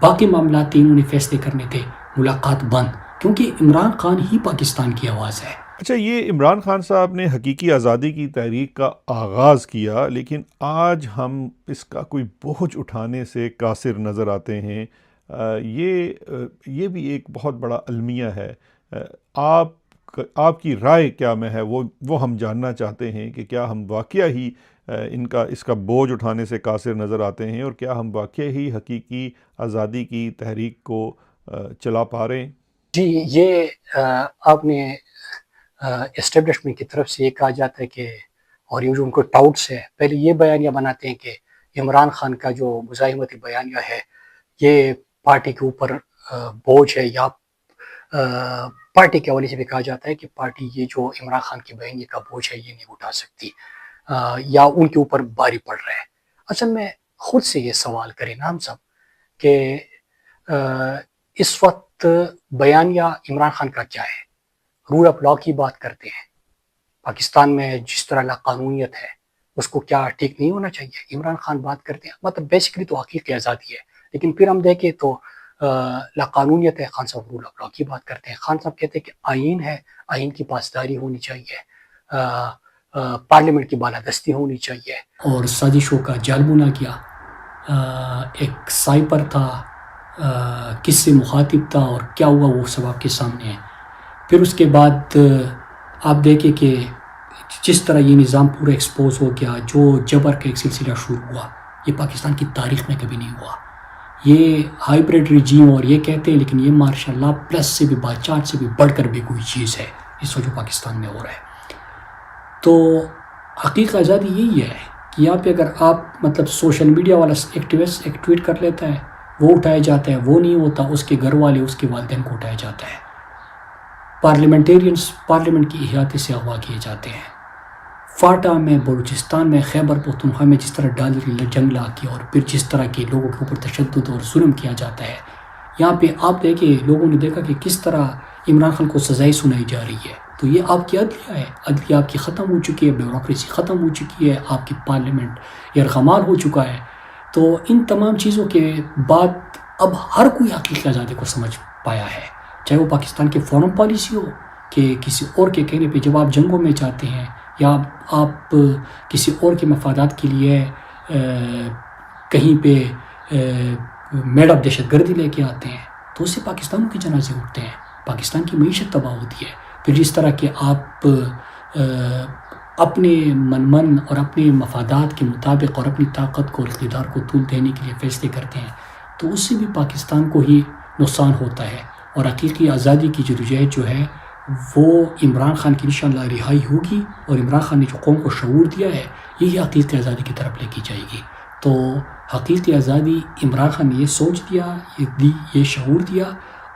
[SPEAKER 2] باقی معاملات تھے انہوں نے فیصلے کرنے تھے، ملاقات بند، کیونکہ عمران خان ہی پاکستان کی آواز ہے.
[SPEAKER 1] اچھا، یہ عمران خان صاحب نے حقیقی آزادی کی تحریک کا آغاز کیا، لیکن آج ہم اس کا کوئی بوجھ اٹھانے سے قاصر نظر آتے ہیں. یہ بھی ایک بہت بڑا المیہ ہے. آپ کی رائے کیا میں ہے وہ ہم جاننا چاہتے ہیں کہ کیا ہم واقعہ ہی اس کا بوجھ اٹھانے سے قاصر نظر آتے ہیں، اور کیا ہم واقعہ ہی حقیقی آزادی کی تحریک کو چلا پا رہے ہیں؟
[SPEAKER 3] جی، یہ آپ نے اسٹیبلشمنٹ کی طرف سے یہ کہا جاتا ہے کہ، اور یہ جو ان کو ٹاؤٹس ہے، پہلے یہ بیانیہ بناتے ہیں کہ عمران خان کا جو مزاحمتی بیانیہ ہے یہ پارٹی کے اوپر بوجھ ہے، یا پارٹی کے حوالے سے بھی کہا جاتا ہے کہ پارٹی یہ جو عمران خان کے بیانیے کا بوجھ ہے یہ نہیں اٹھا سکتی، یا ان کے اوپر بھاری پڑ رہا ہے. اصل میں خود سے یہ سوال کریں نا ہم سب کہ اس وقت بیانیہ عمران خان کا کیا ہے؟ رول آف لا کی بات کرتے ہیں. پاکستان میں جس طرح لا قانونیت ہے اس کو کیا ٹھیک نہیں ہونا چاہیے؟ عمران خان بات کرتے ہیں، مطلب بیسیکلی تو حقیقی آزادی ہے، لیکن پھر ہم دیکھیں تو لا قانونیت ہے. خان صاحب رول آف لا کی بات کرتے ہیں. خان صاحب کہتے ہیں کہ آئین ہے، آئین کی پاسداری ہونی چاہیے، پارلیمنٹ کی بالادستی ہونی چاہیے.
[SPEAKER 2] اور سازشوں کا جال بنا کیا. ایک سائپر تھا، کس سے مخاطب تھا اور کیا ہوا وہ سب آپ کے سامنے ہے. پھر اس کے بعد آپ دیکھیں کہ جس طرح یہ نظام پورا ایکسپوز ہو گیا، جو جبر کا ایک سلسلہ شروع ہوا، یہ پاکستان کی تاریخ میں کبھی نہیں ہوا. یہ ہائیبریڈ ریجیم، اور یہ کہتے ہیں لیکن یہ ماشاء اللہ پلس سے بھی باچات سے بھی بڑھ کر بھی کوئی چیز ہے اس وقت جو پاکستان میں ہو رہا ہے. تو حقیقی آزادی یہی ہے کہ یہاں پہ اگر آپ مطلب سوشل میڈیا والا ایکٹیوسٹ ایک ٹویٹ کر لیتا ہے، وہ اٹھایا جاتا ہے، وہ نہیں ہوتا، اس کے گھر والے، اس کے والدین کو اٹھایا جاتا ہے. پارلیمنٹیرینز پارلیمنٹ کی احاطے سے اغوا کیے جاتے ہیں. فاٹا میں، بلوچستان میں، خیبر پختونخوا میں جس طرح ڈالری جنگ لا کے اور پھر جس طرح کے لوگوں کے اوپر تشدد اور ظلم کیا جاتا ہے، یہاں پہ آپ دیکھیں لوگوں نے دیکھا کہ کس طرح عمران خان کو سزائیں سنائی جا رہی ہے. تو یہ آپ کی عدلیہ ہے، عدلیہ آپ کی ختم ہو چکی ہے، بیوروکریسی ختم ہو چکی ہے، آپ کی پارلیمنٹ یرغمال ہو چکا ہے. تو ان تمام چیزوں کے بعد اب ہر کوئی حقیقی آزادی کو سمجھ پایا ہے، چاہے وہ پاکستان کی فارن پالیسی ہو کہ کسی اور کے کہنے پہ جب آپ جنگوں میں جاتے ہیں یا آپ کسی اور کے مفادات کے لیے کہیں پہ میڈ آف دہشت گردی لے کے آتے ہیں تو اس سے پاکستانوں کے جنازے اٹھتے ہیں، پاکستان کی معیشت تباہ ہوتی ہے. پھر جس طرح کہ آپ اپنے من اور اپنے مفادات کے مطابق اور اپنی طاقت کو اور اقتدار کو طول دینے کے لیے فیصلے کرتے ہیں تو اس سے بھی پاکستان کو ہی نقصان ہوتا ہے. اور حقیقی آزادی کی جدوجہد جو ہے وہ عمران خان کی انشاءاللہ رہائی ہوگی، اور عمران خان نے جو قوم کو شعور دیا ہے یہی حقیقی آزادی کی طرف لے کی جائے گی. تو حقیقی آزادی عمران خان نے یہ سوچ دیا، یہ شعور دیا،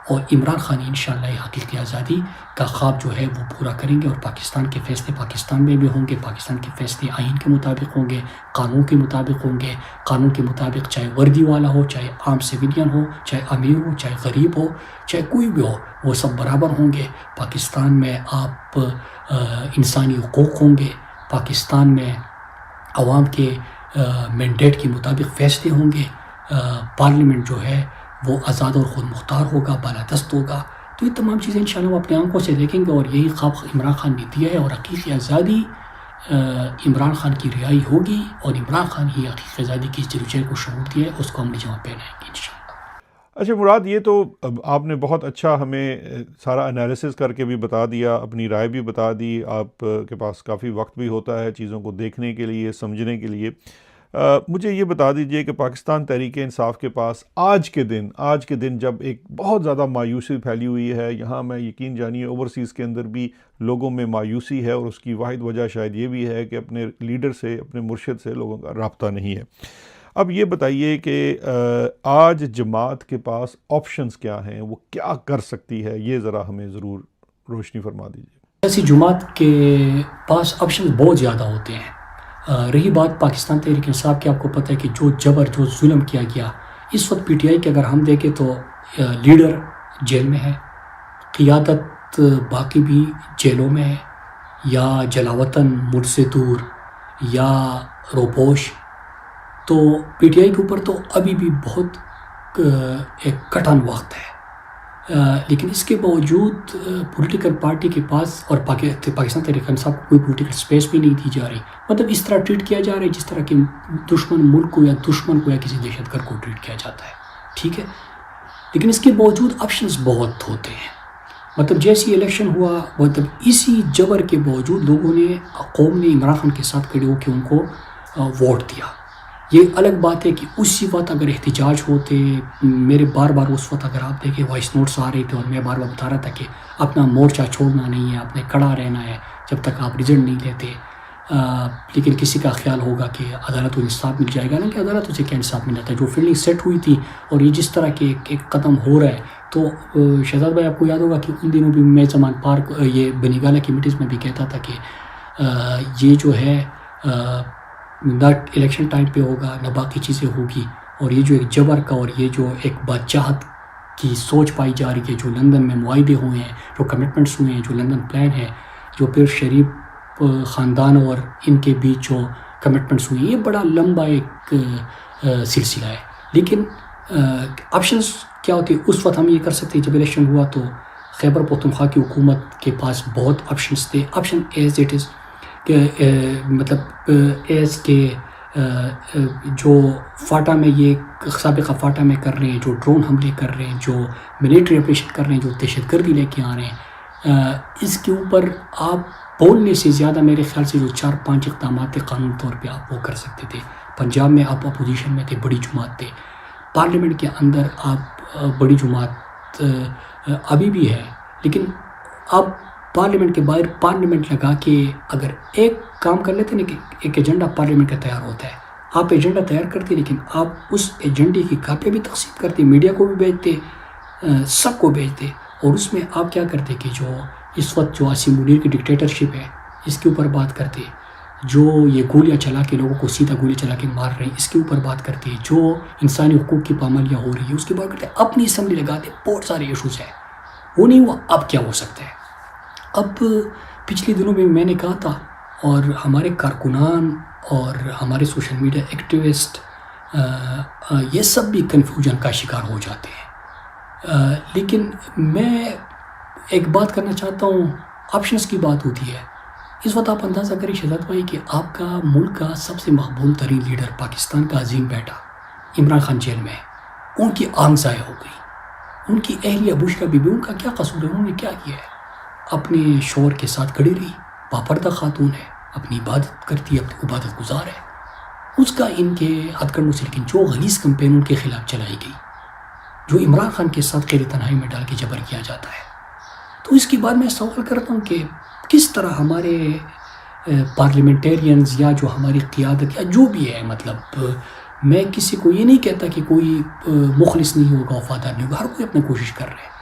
[SPEAKER 2] اور عمران خان انشاءاللہ یہ حقیقی آزادی کا خواب جو ہے وہ پورا کریں گے. اور پاکستان کے فیصلے پاکستان میں بھی ہوں گے، پاکستان کے فیصلے آئین کے مطابق ہوں گے، قانون کے مطابق ہوں گے. قانون کے مطابق چاہے وردی والا ہو، چاہے عام سویلین ہو، چاہے امیر ہو، چاہے غریب ہو، چاہے کوئی بھی ہو، وہ سب برابر ہوں گے. پاکستان میں آپ انسانی حقوق ہوں گے. پاکستان میں عوام کے مینڈیٹ کے مطابق فیصلے ہوں گے. پارلیمنٹ جو ہے وہ آزاد اور خود مختار ہوگا، بالادست ہوگا. تو یہ تمام چیزیں انشاءاللہ وہ اپنے آنکھوں سے دیکھیں گے، اور یہی خواب عمران خان نے دیا ہے. اور حقیقی آزادی عمران خان کی رہائی ہوگی، اور عمران خان ہی حقیقی آزادی کی جدوجہد کو شعور دیا ہے، اس کو ہم نے جمع پہنائیں گے انشاءاللہ.
[SPEAKER 1] اچھا مراد، یہ تو اب آپ نے بہت اچھا ہمیں سارا انالیسس کر کے بھی بتا دیا، اپنی رائے بھی بتا دی. آپ کے پاس کافی وقت بھی ہوتا ہے چیزوں کو دیکھنے کے لیے، سمجھنے کے لیے. مجھے یہ بتا دیجئے کہ پاکستان تحریک انصاف کے پاس آج کے دن جب ایک بہت زیادہ مایوسی پھیلی ہوئی ہے، یہاں میں یقین جانیے اوورسیز کے اندر بھی لوگوں میں مایوسی ہے، اور اس کی واحد وجہ شاید یہ بھی ہے کہ اپنے لیڈر سے، اپنے مرشد سے لوگوں کا رابطہ نہیں ہے. اب یہ بتائیے کہ آج جماعت کے پاس آپشنز کیا ہیں، وہ کیا کر سکتی ہے، یہ ذرا ہمیں ضرور روشنی فرما دیجیے.
[SPEAKER 2] ایسی جماعت کے پاس آپشن بہت زیادہ ہوتے ہیں. رہی بات پاکستان تحریک انصاف کی، آپ کو پتہ ہے کہ جو جبر، جو ظلم کیا گیا، اس وقت پی ٹی آئی کے اگر ہم دیکھیں تو لیڈر جیل میں ہے، قیادت باقی بھی جیلوں میں ہے، یا جلاوطن، ملک سے دور، یا روپوش. تو پی ٹی آئی کے اوپر تو ابھی بھی بہت ایک کٹھن وقت ہے. لیکن اس کے باوجود پولیٹیکل پارٹی کے پاس اور پاکستان تحریک انصاف کو کوئی پولیٹیکل سپیس بھی نہیں دی جا رہی. مطلب اس طرح ٹریٹ کیا جا رہا ہے جس طرح کہ دشمن ملک کو یا دشمن کو یا کسی دہشت گرد کو ٹریٹ کیا جاتا ہے. ٹھیک ہے، لیکن اس کے باوجود آپشنز بہت ہوتے ہیں. مطلب جیسی الیکشن ہوا، مطلب اسی جبر کے باوجود لوگوں نے، قوم نے عمران خان کے ساتھ کھڑے ہو کے ان کو ووٹ دیا. یہ الگ بات ہے کہ اسی وقت اگر احتجاج ہوتے، میرے بار بار اس وقت اگر آپ دیکھیں وائس نوٹس آ رہے تھے اور میں بار بار بتا رہا تھا کہ اپنا مورچہ چھوڑنا نہیں ہے، آپ نے کڑا رہنا ہے جب تک آپ رزلٹ نہیں لیتے. لیکن کسی کا خیال ہوگا کہ عدالت کو انصاف مل جائے گا، نا کہ عدالت اسے کیا انصاف مل جاتا ہے. جو فیلڈنگ سیٹ ہوئی تھی اور یہ جس طرح کے ایک قدم ہو رہا ہے، تو شہزاد بھائی آپ کو یاد ہوگا کہ ان دنوں بھی میں زمان پارک، یہ بنی گالہ کی میٹنگز میں بھی کہتا تھا کہ یہ جو ہے نہ الیکشن ٹائم پہ ہوگا، نہ باقی چیزیں ہوگی. اور یہ جو ایک جبر کا اور یہ جو ایک بادشاہت کی سوچ پائی جا رہی ہے، جو لندن میں معاہدے ہوئے ہیں، جو کمٹمنٹس ہوئے ہیں، جو لندن پلان ہے، جو پھر شریف خاندان اور ان کے بیچ جو کمٹمنٹس ہوئے ہیں، یہ بڑا لمبا ایک سلسلہ ہے. لیکن آپشنز کیا ہوتی ہے اس وقت ہم یہ کر سکتے ہیں. جب الیکشن ہوا تو خیبر پختونخوا کی حکومت کے پاس بہت آپشنز تھے. آپشن ایز اٹ از کہ مطلب ایز کے جو فاٹا میں، یہ سابقہ فاٹا میں کر رہے ہیں، جو ڈرون حملے کر رہے ہیں، جو ملیٹری آپریشن کر رہے ہیں، جو دہشت گردی لے کے آ رہے ہیں، اس کے اوپر آپ بولنے سے زیادہ میرے خیال سے جو 4-5 اقدامات تھے قانون طور پہ آپ وہ کر سکتے تھے. پنجاب میں آپ اپوزیشن میں تھے، بڑی جماعت تھے. پارلیمنٹ کے اندر آپ بڑی جماعت ابھی بھی ہے، لیکن آپ پارلیمنٹ کے باہر پارلیمنٹ لگا کے اگر ایک کام کر لیتے نا کہ ایک ایجنڈا پارلیمنٹ کا تیار ہوتا ہے، آپ ایجنڈا تیار کرتے، لیکن آپ اس ایجنڈے کی کاپیاں بھی تقسیم کرتے، میڈیا کو بھی بھیجتے، سب کو بھیجتے. اور اس میں آپ کیا کرتے کہ جو اس وقت جو عاصم منیر کی ڈکٹیٹرشپ ہے اس کے اوپر بات کرتے، جو یہ گولیاں چلا کے لوگوں کو سیدھا گولی چلا کے مار رہے ہیں اس کے اوپر بات کرتے، جو انسانی حقوق کی پامالیاں ہو رہی ہیں اس کے بات کرتے. اپنی اسمبلی لگاتے، بہت سارے ایشوز ہیں. وہ نہیں ہوا، اب کیا ہو سکتا ہے؟ اب پچھلے دنوں میں نے کہا تھا، اور ہمارے کارکنان اور ہمارے سوشل میڈیا ایکٹیوسٹ یہ سب بھی کنفیوژن کا شکار ہو جاتے ہیں. لیکن میں ایک بات کرنا چاہتا ہوں، آپشنز کی بات ہوتی ہے. اس وقت آپ اندازہ کریں شہزاد بھائی کہ آپ کا ملک کا سب سے مقبول ترین لیڈر، پاکستان کا عظیم بیٹا عمران خان جیل میں ہے، ان کی آنکھ ضائع ہو گئی. ان کی اہلیہ بشرا بی بی، ان کا کیا قصور ہے؟ انہوں نے کیا کیا ہے؟ اپنے شوہر کے ساتھ کھڑی رہی، باپردہ خاتون ہے، اپنی عبادت کرتی ہے، اپنی عبادت گزار ہے. اس کا ان کے ہتھ کنڈوں سے، لیکن جو غلیظ کمپین ان کے خلاف چلائی گئی، جو عمران خان کے ساتھ قید تنہائی میں ڈال کے جبر کیا جاتا ہے، تو اس کے بعد میں سوال کرتا ہوں کہ کس طرح ہمارے پارلیمنٹیرینز یا جو ہماری قیادت یا جو بھی ہے، مطلب میں کسی کو یہ نہیں کہتا کہ کوئی مخلص نہیں ہوگا، وفادار نہیں ہوگا، ہر کوئی اپنا کوشش کر رہے ہیں.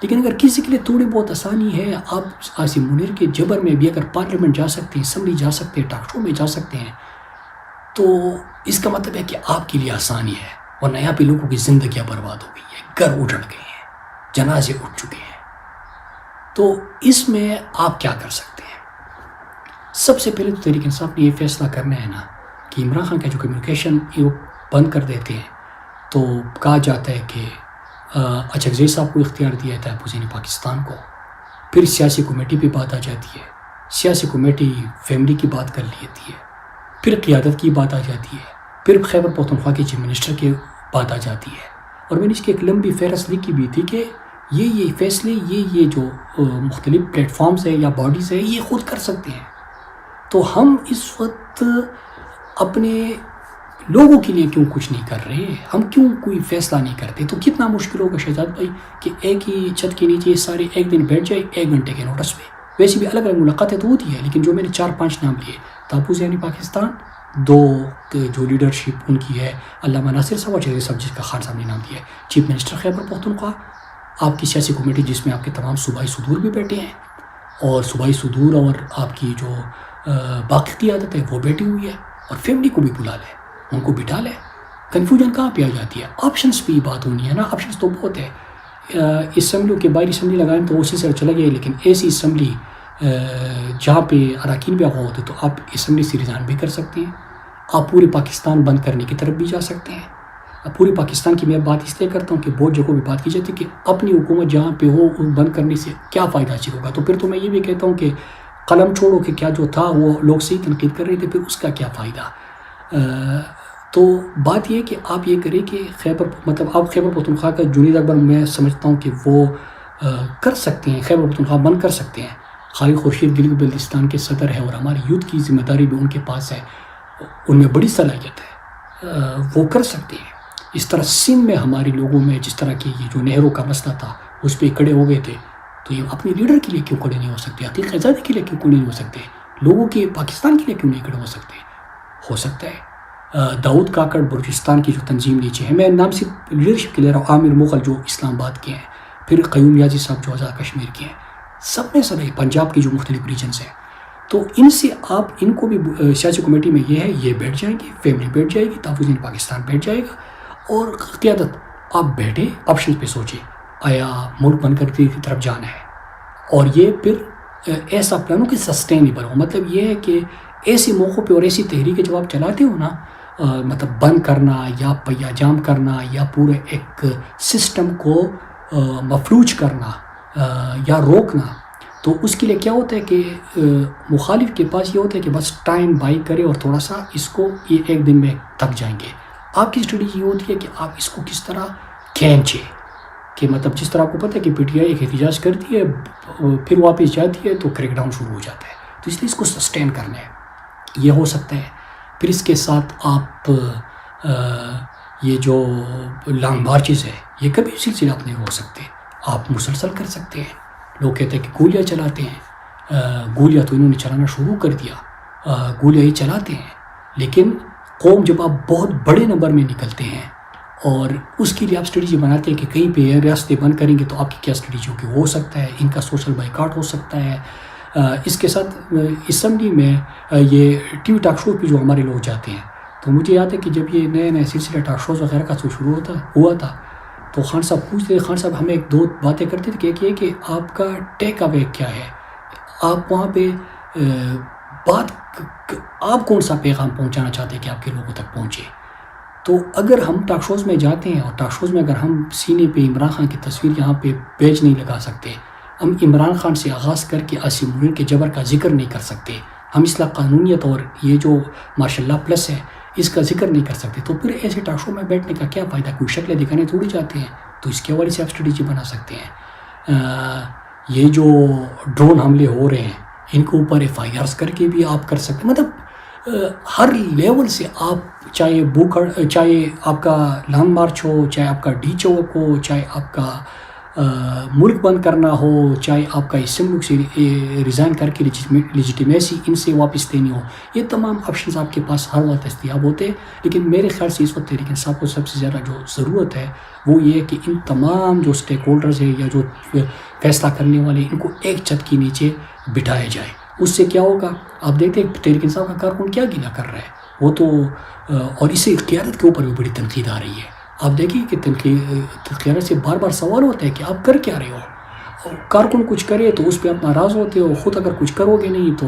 [SPEAKER 2] لیکن اگر کسی کے لیے تھوڑی بہت آسانی ہے، آپ عاصم منیر کے جبر میں بھی اگر پارلیمنٹ جا سکتے ہیں، اسمبلی جا سکتے ہیں، ٹاک شو میں جا سکتے ہیں، تو اس کا مطلب ہے کہ آپ کے لیے آسانی ہے. ورنہ یہاں پہ لوگوں کی زندگیاں برباد ہو گئی ہیں، گھر اجڑ گئے ہیں، جنازے اٹھ چکے ہیں. تو اس میں آپ کیا کر سکتے ہیں؟ سب سے پہلے تو تحریک انصاف نے یہ فیصلہ کرنا ہے نا کہ عمران خان کا جو کمیونیکیشن یہ بند کر دیتے ہیں. تو کہا جاتا ہے کہ اچھغزئی صاحب کو اختیار دیا جاتا ہے اپوزیشن پاکستان کو. پھر سیاسی کمیٹی پہ بات آ جاتی ہے، سیاسی کمیٹی فیملی کی بات کر لیتی ہے، پھر قیادت کی بات آ جاتی ہے، پھر خیبر پختونخوا کے چیف منسٹر کی بات آ جاتی ہے، اور میں نے اس کی ایک لمبی فہرست لکھی بھی تھی کہ یہ فیصلے یہ جو مختلف پلیٹ فارمز ہیں یا باڈیز ہیں یہ خود کر سکتے ہیں. تو ہم اس وقت اپنے لوگوں کے لیے کیوں کچھ نہیں کر رہے؟ ہم کیوں کوئی فیصلہ نہیں کرتے؟ تو کتنا مشکل ہوگا شہزاد بھائی کہ ایک ہی چھت کے نیچے سارے ایک دن بیٹھ جائے 1 گھنٹے کے نوٹس پہ. ویسے بھی الگ الگ ملاقاتیں تو ہوتی ہے، لیکن جو میں نے 4-5 نام لیے، تحفظ یعنی پاکستان، 2 جو لیڈرشپ ان کی ہے علامہ ناصر صاحب اور جس کا خان صاحب نے نام دیا ہے، چیف منسٹر خیبر پختونخوا، آپ کی سیاسی کمیٹی جس میں آپ کے تمام صوبائی صدور بھی بیٹھے ہیں، اور صوبائی صدور اور آپ کی جو باقی قیادت ہے وہ بیٹھی ہوئی ہے، اور فیملی کو بھی بلا لیں، ان کو بٹھا لیں. کنفیوژن کہاں پہ آ جاتی ہے؟ آپشنس پہ ہی بات ہونی ہے نا. آپشنس تو بہت ہے. اسمبلیوں کے باہر اسمبلی لگائیں تو اسی سے چلا گیا، لیکن ایسی اسمبلی جہاں پہ اراکین بھی آغا ہوتے تو آپ اسمبلی سے ریزائن بھی کر سکتے ہیں. آپ پورے پاکستان بند کرنے کی طرف بھی جا سکتے ہیں. پورے پاکستان کی میں بات اس لیے کرتا ہوں کہ بہت جگہوں پہ بات کی جاتی ہے کہ اپنی حکومت جہاں پہ ہو بند کرنے سے کیا فائدہ حاصل ہوگا. تو پھر تو میں یہ بھی کہتا ہوں کہ قلم چھوڑو کہ کیا جو تھا وہ لوگ صحیح تنقید کر رہے تھے، پھر اس کا کیا فائدہ. تو بات یہ کہ آپ یہ کریں کہ آپ خیبر پختونخوا کا جنید اکبر میں سمجھتا ہوں کہ وہ کر سکتے ہیں، خیبر پختونخوا بند کر سکتے ہیں. خالد خورشید گلگت بلتستان کے صدر ہے اور ہماری یوتھ کی ذمہ داری بھی ان کے پاس ہے، ان میں بڑی صلاحیت ہے، وہ کر سکتے ہیں. اس طرح سندھ میں ہمارے لوگوں میں جس طرح کی یہ جو نہروں کا مسئلہ تھا اس پہ کھڑے ہو گئے تھے، تو یہ اپنے لیڈر کے لیے کیوں کھڑے نہیں ہو سکتے؟ عتیق آزادی کے لیے کیوں کھڑے نہیں ہو سکتے؟ لوگوں کے پاکستان کے لیے کیوں نہیں کھڑے ہو سکتے؟ ہو سکتا ہے. داؤد کاکڑ بلوچستان کی جو تنظیم نیچے ہے، میں نام صرف لیڈرشپ کے لے رہا ہوں، عامر مغل جو اسلام آباد کے ہیں، پھر قیوم یازی صاحب جو آزاد کشمیر کے ہیں، سب میں سب پنجاب کی جو مختلف ریجنز ہیں. تو ان سے آپ ان کو بھی سیاسی کمیٹی میں یہ ہے، یہ بیٹھ جائیں گے، فیملی بیٹھ جائے گی، تحفظ پاکستان بیٹھ جائے گا، اور قیادت آپ بیٹھے آپشن پہ سوچیں آیا ملک بن کر کی طرف جانا ہے. اور یہ پھر ایسا پلانوں کہ سسٹینیبل ہو. مطلب یہ ہے کہ ایسے موقعوں پہ اور ایسی تحریکیں جب آپ چلاتے ہو نا، مطلب بند کرنا یا پہیا جام کرنا یا پورے ایک سسٹم کو مفلوج کرنا یا روکنا، تو اس کے لیے کیا ہوتا ہے کہ مخالف کے پاس یہ ہوتا ہے کہ بس ٹائم بائی کرے اور تھوڑا سا اس کو یہ 1 دن میں تک جائیں گے. آپ کی اسٹریٹجی یہ ہوتی ہے کہ آپ اس کو کس طرح کھینچے، کہ مطلب جس طرح آپ کو پتہ ہے کہ پی ٹی آئی ایک احتجاج کرتی ہے پھر واپس جاتی ہے تو کریک ڈاؤن شروع ہو جاتا ہے. تو اس لیے اس کو سسٹین کرنا ہے، یہ ہو سکتا ہے. پھر اس کے ساتھ آپ یہ جو لانگ مارچز ہے یہ کبھی سلسلہ آپ نہیں ہو سکتے، آپ مسلسل کر سکتے ہیں. لوگ کہتے ہیں کہ گولیاں چلاتے ہیں، گولیاں تو انہوں نے چلانا شروع کر دیا، گولیاں ہی چلاتے ہیں. لیکن قوم جب آپ بہت بڑے نمبر میں نکلتے ہیں اور اس کے لیے آپ اسٹریٹجی بناتے ہیں کہ کہیں پہ ریاستیں بند کریں گے تو آپ کی کیا اسٹریٹجی ہوگی. ہو سکتا ہے ان کا سوشل بائیکاٹ ہو سکتا ہے. اس کے ساتھ اسمبلی میں یہ ٹی وی ٹاک شو پہ جو ہمارے لوگ جاتے ہیں، تو مجھے یاد ہے کہ جب یہ نئے سلسلہ ٹاک شوز وغیرہ کا شروع ہوا تھا تو خان صاحب پوچھتے، خان صاحب ہمیں 2 باتیں کرتے تھے کہ ایک یہ کہ آپ کا ٹیک اوے کیا ہے، آپ وہاں پہ آپ کون سا پیغام پہنچانا چاہتے ہیں کہ آپ کے لوگوں تک پہنچے. تو اگر ہم ٹاک شوز میں جاتے ہیں اور ٹاک شوز میں اگر ہم سینے پہ عمران خان کی تصویر یہاں پہ پیج نہیں لگا سکتے، ہم عمران خان سے آغاز کر کے عاصم منیر کے جبر کا ذکر نہیں کر سکتے، ہم اصلاح قانونیت اور یہ جو ماشاء اللہ پلس ہے اس کا ذکر نہیں کر سکتے، تو پھر ایسے ٹاک شو میں بیٹھنے کا کیا فائدہ؟ کوئی شکلیں دکھانے تھوڑی جاتے ہیں. تو اس کے حوالے سے آپ اسٹریٹجی بنا سکتے ہیں. یہ جو ڈرون حملے ہو رہے ہیں ان کے اوپر FIRs کر کے بھی آپ کر سکتے ہیں. مطلب ہر لیول سے آپ چاہے آپ کا لانگ مارچ ہو، چاہے آپ کا ڈی چوک ہو، چاہے آپ کا ملک بند کرنا ہو، چاہے آپ کا اس ملک سے ریزائن کر کے لیجیٹیمیسی ان سے واپس لینی ہو، یہ تمام آپشنز آپ کے پاس ہر وقت دستیاب ہوتے ہیں. لیکن میرے خیال سے اس وقت تحریک انصاف کو سب سے زیادہ جو ضرورت ہے وہ یہ ہے کہ ان تمام جو اسٹیک ہولڈرز ہیں یا جو فیصلہ کرنے والے ان کو ایک چھت کے نیچے بٹھایا جائے. اس سے کیا ہوگا؟ آپ دیکھتے ہیں تحریک انصاف کا کارکن کیا گیلا کر رہا ہے وہ تو، اور اسے قیادت کے اوپر بھی بڑی تنقید آ رہی ہے. آپ دیکھیں کہ قیادت سے بار بار سوال ہوتا ہے کہ آپ کر کیا رہے ہو. کارکن کچھ کرے تو اس پہ آپ ناراض ہوتے ہو، خود اگر کچھ کرو گے نہیں تو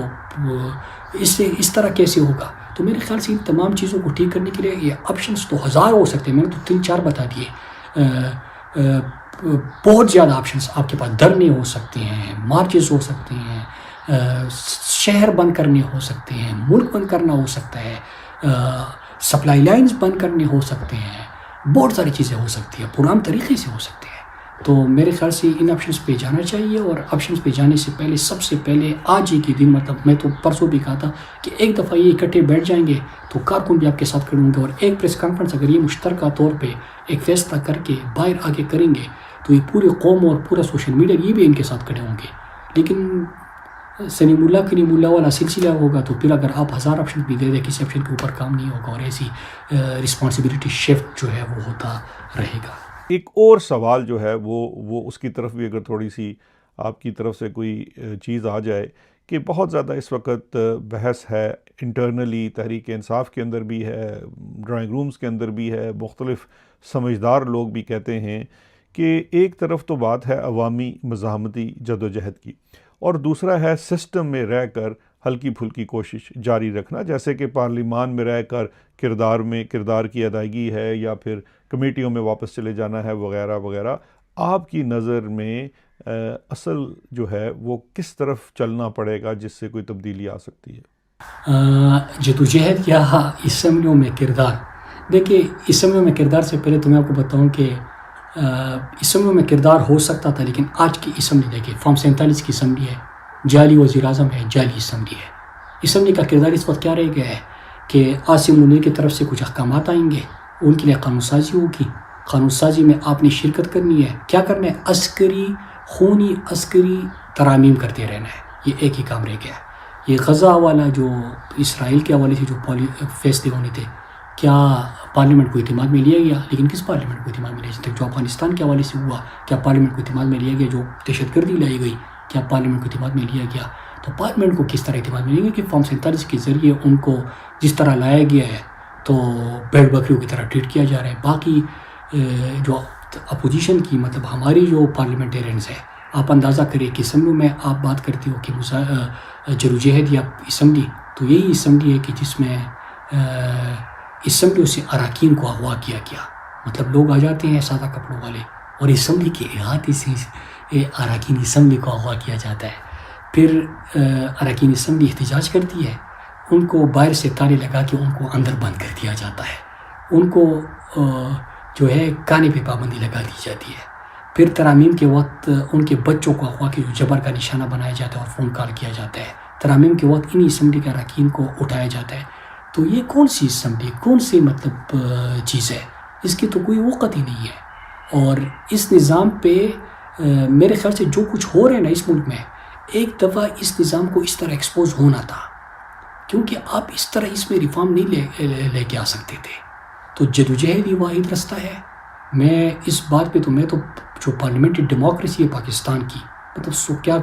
[SPEAKER 2] اس طرح کیسے ہوگا. تو میرے خیال سے ان تمام چیزوں کو ٹھیک کرنے کے لیے یہ آپشنز تو ہزار ہو سکتے ہیں، میں نے تو 3-4 بتا دیے. بہت زیادہ آپشنز آپ کے پاس، دھرنے ہو سکتے ہیں، مارچز ہو سکتے ہیں، شہر بند کرنے ہو سکتے ہیں، ملک بند کرنا ہو سکتا ہے، سپلائی لائنز بند کرنے ہو سکتے ہیں، بہت ساری چیزیں ہو سکتی ہیں، پرام طریقے سے ہو سکتی ہیں. تو میرے خیال سے ان آپشنس پہ جانا چاہیے، اور آپشنس پہ جانے سے پہلے سب سے پہلے آج ہی کے دن، مطلب میں تو پرسوں بھی کہا تھا کہ ایک دفعہ یہ اکٹھے بیٹھ جائیں گے تو کارکن بھی آپ کے ساتھ کھڑے ہوں گے، اور ایک پریس کانفرنس اگر یہ مشترکہ طور پہ ایک فیصلہ کر کے باہر آگے کریں گے تو یہ پوری قوم اور پورا سوشل میڈیا یہ بھی ان کے ساتھ کھڑے ہوں گے. لیکن سلیم اللہ والا سلسلہ ہوگا تو پھر اگر آپ 1000 آپشن بھی دے دیں کسی آپشن کے اوپر کام نہیں ہوگا، اور ایسی رسپانسبلٹی شفٹ جو ہے وہ ہوتا رہے گا.
[SPEAKER 1] ایک اور سوال جو ہے وہ اس کی طرف بھی اگر تھوڑی سی آپ کی طرف سے کوئی چیز آ جائے کہ بہت زیادہ اس وقت بحث ہے انٹرنلی، تحریک انصاف کے اندر بھی ہے، ڈرائنگ رومز کے اندر بھی ہے، مختلف سمجھدار لوگ بھی کہتے ہیں کہ ایک طرف تو بات ہے عوامی مزاحمتی جدوجہد کی، اور دوسرا ہے سسٹم میں رہ کر ہلکی پھلکی کوشش جاری رکھنا، جیسے کہ پارلیمان میں رہ کر کردار کی ادائیگی ہے، یا پھر کمیٹیوں میں واپس چلے جانا ہے، وغیرہ وغیرہ. آپ کی نظر میں اصل جو ہے وہ کس طرف چلنا پڑے گا جس سے کوئی تبدیلی آ سکتی ہے؟
[SPEAKER 2] جدوجہد یا اسمبلیوں میں کردار. دیکھیے اسمبلیوں میں کردار سے پہلے تو میں آپ کو بتاؤں کہ اسمبلیوں میں کردار ہو سکتا تھا، لیکن آج کی اسمبلی دیکھیے فارم 47 کی اسمبلی ہے، جعلی وزیر اعظم ہے، جعلی اسمبلی ہے. اسمبلی کا کردار اس وقت کیا رہ گیا ہے کہ عاصم منیر کی طرف سے کچھ احکامات آئیں گے، ان کے لیے قانون سازی ہوگی، قانون سازی میں آپ نے شرکت کرنی ہے. کیا کرنا ہے؟ خونی عسکری ترامیم کرتے رہنا ہے. یہ ایک ہی کام رہ گیا ہے. یہ غزہ والا جو اسرائیل کے حوالے سے جو فیصلے ہونے تھے، کیا پارلیمنٹ کو اعتماد میں لیا گیا؟ لیکن کس پارلیمنٹ کو اعتماد میں لیا گیا؟ جو افغانستان کے حوالے سے ہوا، کیا پارلیمنٹ کو اعتماد میں لیا گیا؟ جو دہشت گردی لائی گئی، کیا پارلیمنٹ کو اعتماد میں لیا گیا؟ تو پارلیمنٹ کو کس طرح اعتماد میں لیا گیا کہ فارم 47 کے ذریعے ان کو جس طرح لایا گیا ہے تو بھیڑ بکریوں کی طرح ٹریٹ کیا جا رہا ہے. باقی جو اپوزیشن کی مطلب ہماری جو پارلیمنٹیرینز ہے، آپ اندازہ کریں کہ اسمبلیوں میں آپ بات کرتے ہو کہ جدوجہد یا اسمبلی، تو یہی اسمبلی ہے کہ جس میں اسمبلیوں سے اراکین کو اغوا کیا گیا. مطلب لوگ آ جاتے ہیں سادہ کپڑوں والے، اور اسمبلی کے احاطے سے اراکین اسمبلی کو اغوا کیا جاتا ہے. پھر اراکین اسمبلی احتجاج کرتی ہے، ان کو باہر سے تالے لگا کے ان کو اندر بند کر دیا جاتا ہے. ان کو جو ہے کانے پہ پابندی لگا دی جاتی ہے. پھر ترامیم کے وقت ان کے بچوں کو اغوا کے جو جبر کا نشانہ بنایا جاتا ہے اور فون کال کیا جاتا ہے. ترامیم کے وقت انہی اسمبلی کے اراکین کو اٹھایا جاتا ہے. تو یہ کون سی اسمبلی، کون سی مطلب چیز ہے؟ اس کی تو کوئی وقت ہی نہیں ہے. اور اس نظام پہ میرے خیال سے جو کچھ ہو رہا ہے نا اس ملک میں، ایک دفعہ اس نظام کو اس طرح ایکسپوز ہونا تھا، کیونکہ آپ اس طرح اس میں ریفارم نہیں لے کے آ سکتے تھے. تو جدوجہد ہی واحد رستہ ہے. میں اس بات پہ میں تو جو پارلیمنٹری ڈیموکریسی ہے پاکستان کی، مطلب سو کیا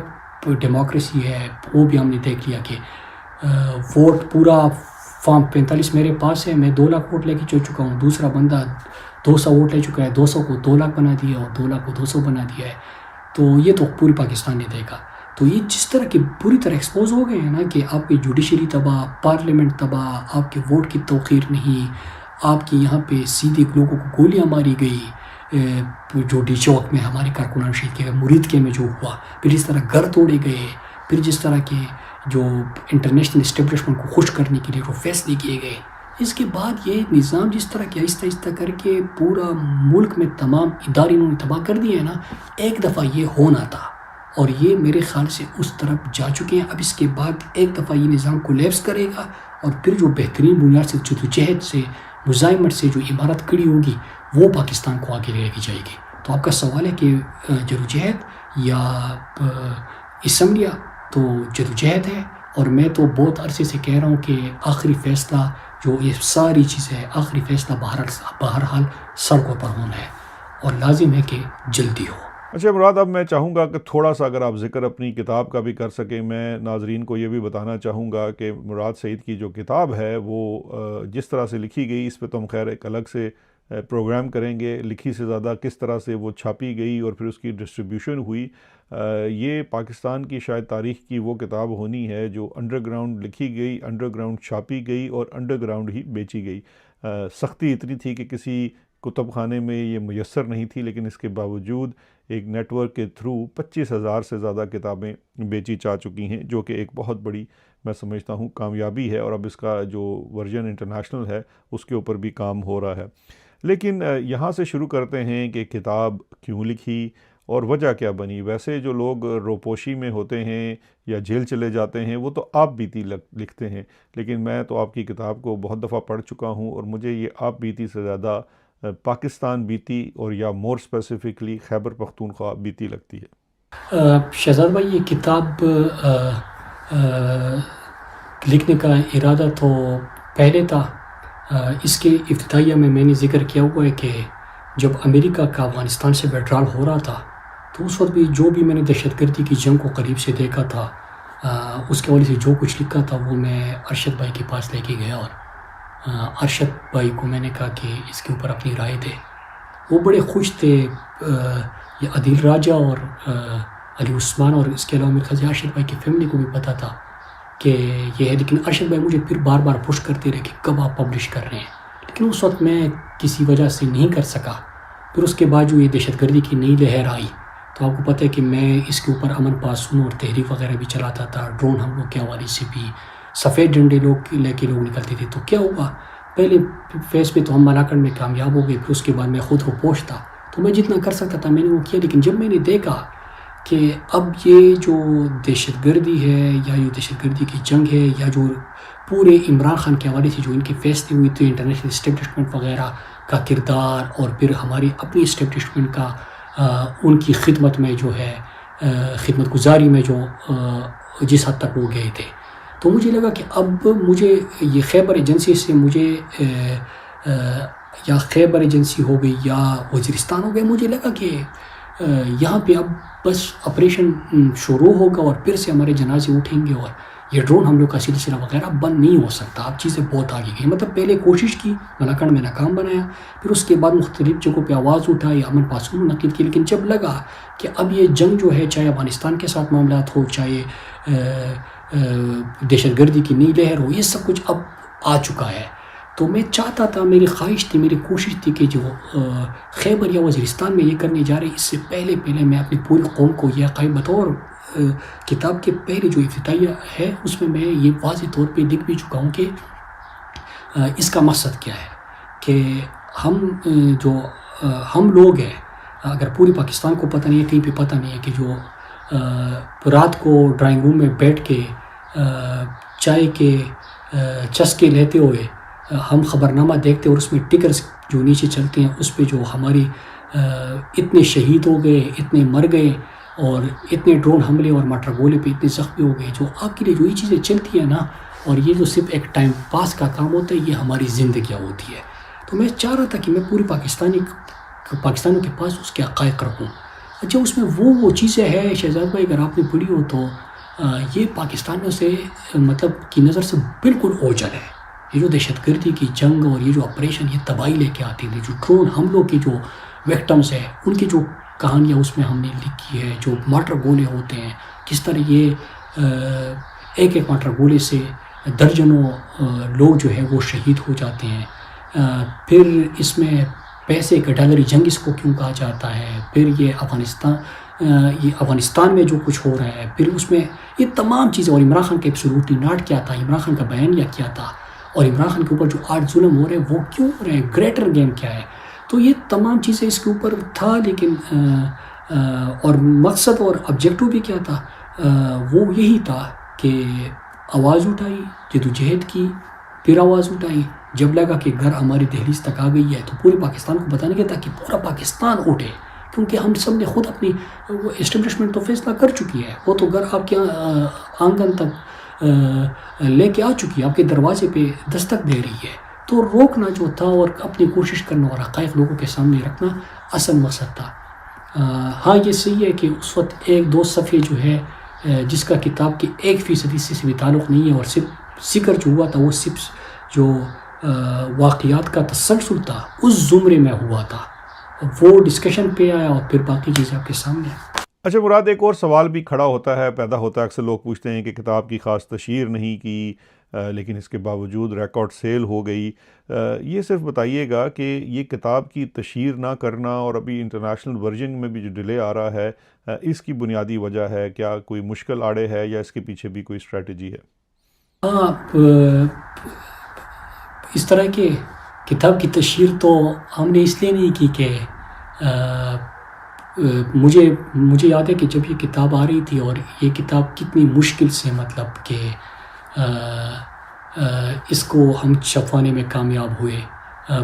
[SPEAKER 2] ڈیموکریسی ہے وہ بھی ہم نے دیکھ لیا کہ ووٹ پورا فارم 45 میرے پاس ہے، میں 2 لاکھ ووٹ لے کے چل چکا ہوں، دوسرا بندہ 200 ووٹ لے چکا ہے، 200 کو 2 لاکھ بنا دیا اور 2 لاکھ کو 200 بنا دیا ہے. تو یہ تو پوری پاکستان نے دیکھا. تو یہ جس طرح کے پوری طرح ایکسپوز ہو گئے ہیں نا کہ آپ کی جوڈیشری تباہ، پارلیمنٹ تباہ، آپ کے ووٹ کی توقیر نہیں، آپ کی یہاں پہ سیدھے لوگوں کو گولیاں ماری گئی، جو ڈی چوک میں ہمارے کارکنان شہید کے مرید کے میں جو ہوا، پھر اس طرح گھر توڑے گئے، پھر جس طرح کے جو انٹرنیشنل اسٹیبلشمنٹ کو خوش کرنے کے لیے وہ فیصلے کیے گئے. اس کے بعد یہ نظام جس طرح کہ آہستہ آہستہ کر کے پورا ملک میں تمام ادارے انہوں نے تباہ کر دیے ہیں نا، ایک دفعہ یہ ہونا تھا اور یہ میرے خیال سے اس طرف جا چکے ہیں. اب اس کے بعد ایک دفعہ یہ نظام کولیپس کرے گا اور پھر جو بہترین بنیاد سے جدوجہد سے مزاحمت سے جو عمارت کھڑی ہوگی وہ پاکستان کو آگے لے کے جائے گی. تو آپ کا سوال ہے کہ جدوجہد یا اسمبلیاں؟ تو جدوجہد ہے، اور میں تو بہت عرصے سے کہہ رہا ہوں کہ آخری فیصلہ جو یہ ساری چیزیں آخری فیصلہ بہرحال سڑکوں پر ہونا ہے اور لازم ہے کہ جلدی ہو.
[SPEAKER 1] اچھا مراد، اب میں چاہوں گا کہ تھوڑا سا اگر آپ ذکر اپنی کتاب کا بھی کر سکیں. میں ناظرین کو یہ بھی بتانا چاہوں گا کہ مراد سعید کی جو کتاب ہے وہ جس طرح سے لکھی گئی، اس پہ تو ہم خیر ایک الگ سے پروگرام کریں گے. لکھی سے زیادہ کس طرح سے وہ چھاپی گئی اور پھر اس کی ڈسٹریبیوشن ہوئی، یہ پاکستان کی شاید تاریخ کی وہ کتاب ہونی ہے جو انڈر گراؤنڈ لکھی گئی، انڈر گراؤنڈ چھاپی گئی اور انڈر گراؤنڈ ہی بیچی گئی. سختی اتنی تھی کہ کسی کتب خانے میں یہ میسر نہیں تھی، لیکن اس کے باوجود ایک نیٹ ورک کے تھرو 25,000 سے زیادہ کتابیں بیچی جا چکی ہیں، جو کہ ایک بہت بڑی میں سمجھتا ہوں کامیابی ہے. اور اب اس کا جو ورژن انٹرنیشنل ہے اس کے اوپر بھی کام ہو رہا ہے. لیکن یہاں سے شروع کرتے ہیں کہ کتاب کیوں لکھی اور وجہ کیا بنی. ویسے جو لوگ روپوشی میں ہوتے ہیں یا جیل چلے جاتے ہیں وہ تو آپ بیتی لکھتے ہیں، لیکن میں تو آپ کی کتاب کو بہت دفعہ پڑھ چکا ہوں اور مجھے یہ آپ بیتی سے زیادہ پاکستان بیتی اور یا مور اسپیسیفکلی خیبر پختونخوا بیتی لگتی ہے.
[SPEAKER 2] شہزاد بھائی، یہ کتاب لکھنے کا ارادہ تو پہلے تھا. اس کے ابتدائیہ میں نے ذکر کیا ہوا ہے کہ جب امریکہ کا افغانستان سے وڈرال ہو رہا تھا تو اس وقت بھی جو بھی میں نے دہشت گردی کی جنگ کو قریب سے دیکھا تھا، اس کے حوالے سے جو کچھ لکھا تھا وہ میں ارشد بھائی کے پاس لے کے گیا اور ارشد بھائی کو میں نے کہا کہ اس کے اوپر اپنی رائے دے. وہ بڑے خوش تھے. یہ عدیل راجہ اور علی عثمان اور اس کے علاوہ میرے خیال سے ارشد بھائی کی فیملی کو بھی پتہ تھا کہ یہ ہے، لیکن ارشد بھائی مجھے پھر بار بار پش کرتے رہے کہ کب آپ پبلش کر رہے ہیں، لیکن اس وقت میں کسی وجہ سے نہیں کر سکا. پھر اس کے بعد جو یہ دہشت گردی کی نئی لہر آئی تو آپ کو پتہ ہے کہ میں اس کے اوپر امن پاسون اور تحریک وغیرہ بھی چلاتا تھا. ڈرون حملوں کے حوالے سے بھی سفید جھنڈے لے کے لوگ نکلتے تھے. تو کیا ہوا، پہلے فیس پہ تو ہم ملاکنڈ میں کامیاب ہو گئے، پھر اس کے بعد میں خود روپوش تھا تو میں جتنا کر سکتا تھا میں نے وہ کیا. لیکن جب میں نے دیکھا کہ اب یہ جو دہشت گردی ہے یا یہ دہشت گردی کی جنگ ہے یا جو پورے عمران خان کے حوالے سے جو ان کے فیصلے ہوئے تھے، انٹرنیشنل اسٹیبلشمنٹ وغیرہ کا کردار اور پھر ہماری اپنی اسٹیبلشمنٹ کا ان کی خدمت میں جو ہے خدمت گزاری میں جو جس حد تک وہ گئے تھے، تو مجھے لگا کہ اب مجھے یہ خیبر ایجنسی سے مجھے یا خیبر ایجنسی ہو گئی یا وزیرستان ہو گئے، مجھے لگا کہ یہاں پہ اب بس آپریشن شروع ہوگا اور پھر سے ہمارے جنازے اٹھیں گے اور یہ ڈرون حملوں کا سلسلہ وغیرہ بند نہیں ہو سکتا. اب چیزیں بہت آگے گئی. مطلب پہلے کوشش کی، ملاکنڈ میں ناکام بنایا، پھر اس کے بعد مختلف جگہوں پہ آواز اٹھائی، امن پاسون منعقد کی. لیکن جب لگا کہ اب یہ جنگ جو ہے، چاہے افغانستان کے ساتھ معاملات ہو، چاہے دہشت گردی کی نئی لہر ہو، یہ سب کچھ اب آ چکا ہے، تو میں چاہتا تھا، میری خواہش تھی، میری کوشش تھی کہ جو خیبر یا وزیرستان میں یہ کرنے جا رہے اس سے پہلے میں اپنی پوری قوم کو یہ عقائد بطور کتاب کے پہلے جو افتتاحیہ ہے اس میں یہ واضح طور پہ لکھ بھی چکا ہوں کہ اس کا مقصد کیا ہے. کہ ہم لوگ ہیں، اگر پوری پاکستان کو پتہ نہیں ہے، کہیں پہ پتہ نہیں ہے کہ جو رات کو ڈرائنگ روم میں بیٹھ کے چائے کے چسکے لیتے ہوئے ہم خبرنامہ دیکھتے اور اس میں ٹکرز جو نیچے چلتے ہیں اس پہ جو ہماری اتنے شہید ہو گئے، اتنے مر گئے اور اتنے ڈرون حملے اور مارٹر گولے پہ اتنے زخمی ہو گئے، جو آپ کے لیے جو یہ چیزیں چلتی ہیں نا، اور یہ جو صرف ایک ٹائم پاس کا کام ہوتا ہے، یہ ہماری زندگیاں ہوتی ہے. تو میں چاہ رہا تھا کہ میں پوری پاکستانیوں کے پاس اس کے حقائق رکھوں. اچھا، اس میں وہ چیزیں ہیں شہزاد بھائی، اگر آپ نے پڑھی ہو تو یہ پاکستانیوں سے مطلب کی نظر سے بالکل اوجھل ہے. یہ جو دہشت گردی کی جنگ اور یہ جو آپریشن یہ تباہی لے کے آتی تھی، جو ڈرون حملوں کے جو وکٹمز ہیں ان کی جو کہانیاں اس میں ہم نے لکھی ہے، جو مارٹر گولے ہوتے ہیں، کس طرح یہ ایک مارٹر گولے سے درجنوں لوگ جو ہے وہ شہید ہو جاتے ہیں. پھر اس میں پیسے کا ڈالری جنگ اس کو کیوں کہا جاتا ہے، پھر یہ افغانستان میں جو کچھ ہو رہا ہے، پھر اس میں یہ تمام چیزیں، اور عمران خان کا ایبسولوٹلی ناٹ کیا تھا، عمران خان کا بیانیہ کیا تھا، اور عمران خان کے اوپر جو آج ظلم ہو رہے ہیں وہ کیوں ہو رہے ہیں، گریٹر گیم کیا ہے. تو یہ تمام چیزیں اس کے اوپر تھا. لیکن اور مقصد اور آبجیکٹو بھی کیا تھا، وہ یہی تھا کہ آواز اٹھائی، جدوجہد کی، پھر آواز اٹھائی. جب لگا کہ گھر ہماری دہلیز تک آ گئی ہے تو پورے پاکستان کو بتانے کے تاکہ پورا پاکستان اٹھے، کیونکہ ہم سب نے خود اپنی اسٹیبلشمنٹ تو فیصلہ کر چکی ہے، وہ تو گھر آپ کے آنگن تک لے کے آ چکی ہے، آپ کے دروازے پہ دستک دے رہی ہے. تو روکنا جو تھا اور اپنی کوشش کرنا اور حقائق لوگوں کے سامنے رکھنا اصل مقصد تھا. ہاں یہ صحیح ہے کہ اس وقت 1-2 صفحے جو ہے جس کا کتاب کے 1% سے بھی تعلق نہیں ہے، اور صرف ذکر جو ہوا تھا وہ صرف جو واقعات کا تسلسل تھا اس زمرے میں ہوا تھا، وہ ڈسکشن پہ آیا اور پھر باقی چیزیں آپ کے سامنے آئیں.
[SPEAKER 1] اچھا مراد، ایک اور سوال بھی کھڑا ہوتا ہے، پیدا ہوتا ہے. اکثر لوگ پوچھتے ہیں کہ کتاب کی خاص تشہیر نہیں کی لیکن اس کے باوجود ریکارڈ سیل ہو گئی. یہ صرف بتائیے گا کہ یہ کتاب کی تشہیر نہ کرنا اور ابھی انٹرنیشنل ورژن میں بھی جو ڈیلے آ رہا ہے، اس کی بنیادی وجہ ہے کیا؟ کوئی مشکل آڑے ہے یا اس کے پیچھے بھی کوئی اسٹریٹجی ہے؟
[SPEAKER 2] اس طرح کے کتاب کی تشہیر تو ہم نے اس لیے نہیں کی کہ مجھے یاد ہے کہ جب یہ کتاب آ رہی تھی اور یہ کتاب کتنی مشکل سے مطلب کہ اس کو ہم چھپوانے میں کامیاب ہوئے.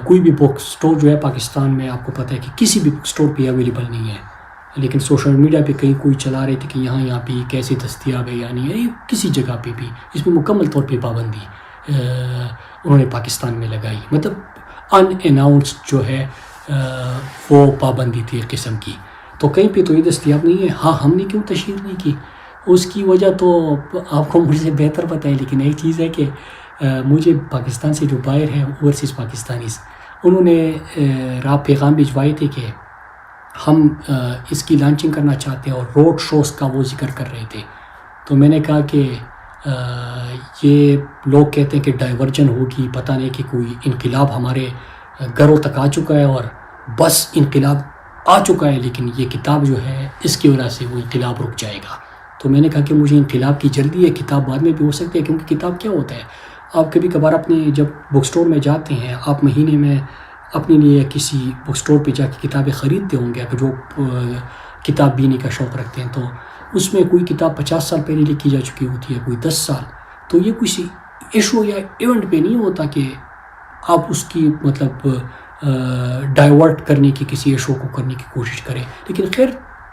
[SPEAKER 2] کوئی بھی بک سٹور جو ہے پاکستان میں آپ کو پتہ ہے کہ کسی بھی بک سٹور پہ اویلیبل نہیں ہے, لیکن سوشل میڈیا پہ کہیں کوئی چلا رہے تھے کہ یہاں پہ کیسے دستیاب ہے یا نہیں ہے. کسی جگہ پہ بھی اس میں مکمل طور پہ پابندی انہوں نے پاکستان میں لگائی, مطلب ان اناؤنسڈ جو ہے وہ پابندی تھی ایک قسم کی. تو کہیں پہ تو یہ دستیاب نہیں ہے. ہاں ہم نے کیوں تشہیر نہیں کی, اس کی وجہ تو آپ کو مجھ سے بہتر پتہ ہے, لیکن ایک چیز ہے کہ مجھے پاکستان سے جو بائر ہیں اوورسیز پاکستانیز, انہوں نے پیغام بھجوائے تھے کہ ہم اس کی لانچنگ کرنا چاہتے ہیں اور روڈ شوز کا وہ ذکر کر رہے تھے. تو میں نے کہا کہ یہ لوگ کہتے ہیں کہ ڈائیورجن ہوگی, پتہ نہیں کہ کوئی انقلاب ہمارے گھروں تک آ چکا ہے اور بس انقلاب آ چکا ہے, لیکن یہ کتاب جو ہے اس کی وجہ سے وہ انقلاب رک جائے گا. تو میں نے کہا کہ مجھے انقلاب کی جلدی ہے, کتاب بعد میں بھی ہو سکتی ہے, کیونکہ کتاب کیا ہوتا ہے, آپ کبھی کبھار اپنے جب بک سٹور میں جاتے ہیں, آپ مہینے میں اپنے لیے کسی بک سٹور پہ جا کے کتابیں خریدتے ہوں گے, اگر جو کتاب بینے کا شوق رکھتے ہیں, تو اس میں کوئی کتاب 50 سال پہلے لکھی جا چکی ہوتی ہے, کوئی 10 سال. تو یہ کسی ایشو یا ایونٹ پہ نہیں ہوتا کہ آپ اس کی مطلب ڈائیورٹ کرنے کی, کسی ایشو کو کرنے کی کوشش کریں. لیکن خیر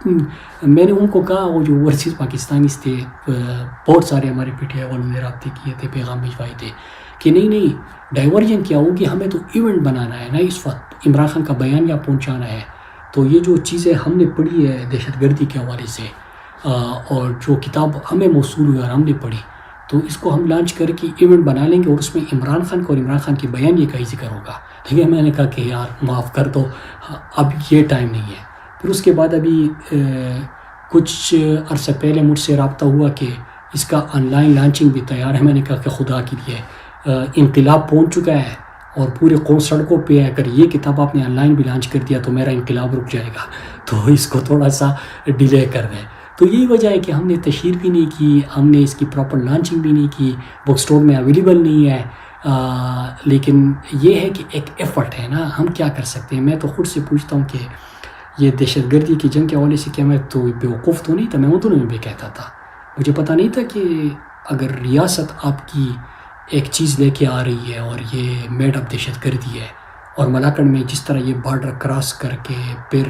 [SPEAKER 2] میں نے ان کو کہا, وہ جو اوورسیز پاکستانیز تھے بہت سارے ہمارے پی ٹی آئی والوں نے رابطے کیے تھے, پیغام بھجوائے تھے کہ نہیں ڈائیورجن کیا ہوگی, ہمیں تو ایونٹ بنانا ہے نا, اس وقت عمران خان کا بیانیہ پہنچانا ہے. تو یہ جو چیزیں ہم نے پڑھی ہے دہشت گردی کے حوالے سے, اور جو کتاب ہمیں موصول ہوئی اور ہم نے پڑھی, تو اس کو ہم لانچ کر کے ایونٹ بنا لیں گے اور اس میں عمران خان کا اور عمران خان کے بیانیے کا ہی ذکر ہوگا. لیکن میں نے کہا کہ یار معاف کر دو, اب یہ ٹائم نہیں ہے. پھر اس کے بعد ابھی کچھ عرصہ پہلے مجھ سے رابطہ ہوا کہ اس کا آن لائن لانچنگ بھی تیار ہے. میں نے کہا کہ خدا کے لیے انقلاب پہنچ چکا ہے اور پورے قوم سڑکوں پہ ہے, اگر یہ کتاب آپ نے آن لائن بھی لانچ کر دیا تو میرا انقلاب رک جائے گا, تو اس کو تھوڑا سا ڈیلے کر دیں. تو یہی وجہ ہے کہ ہم نے تشہیر بھی نہیں کی, ہم نے اس کی پراپر لانچنگ بھی نہیں کی, بک سٹور میں اویلیبل نہیں ہے. لیکن یہ ہے کہ ایک ایفرٹ ہے نا, ہم کیا کر سکتے ہیں. میں تو خود سے پوچھتا ہوں کہ یہ دہشت گردی کی جنگ کے حوالے سے کیا میں تو بیوقوف تو نہیں تھا, میں اردو میں بھی کہتا تھا. مجھے پتہ نہیں تھا کہ اگر ریاست آپ کی ایک چیز لے کے آ رہی ہے اور یہ میڈ اپ دہشت گردی ہے, اور ملاکنڈ میں جس طرح یہ بارڈر کراس کر کے پھر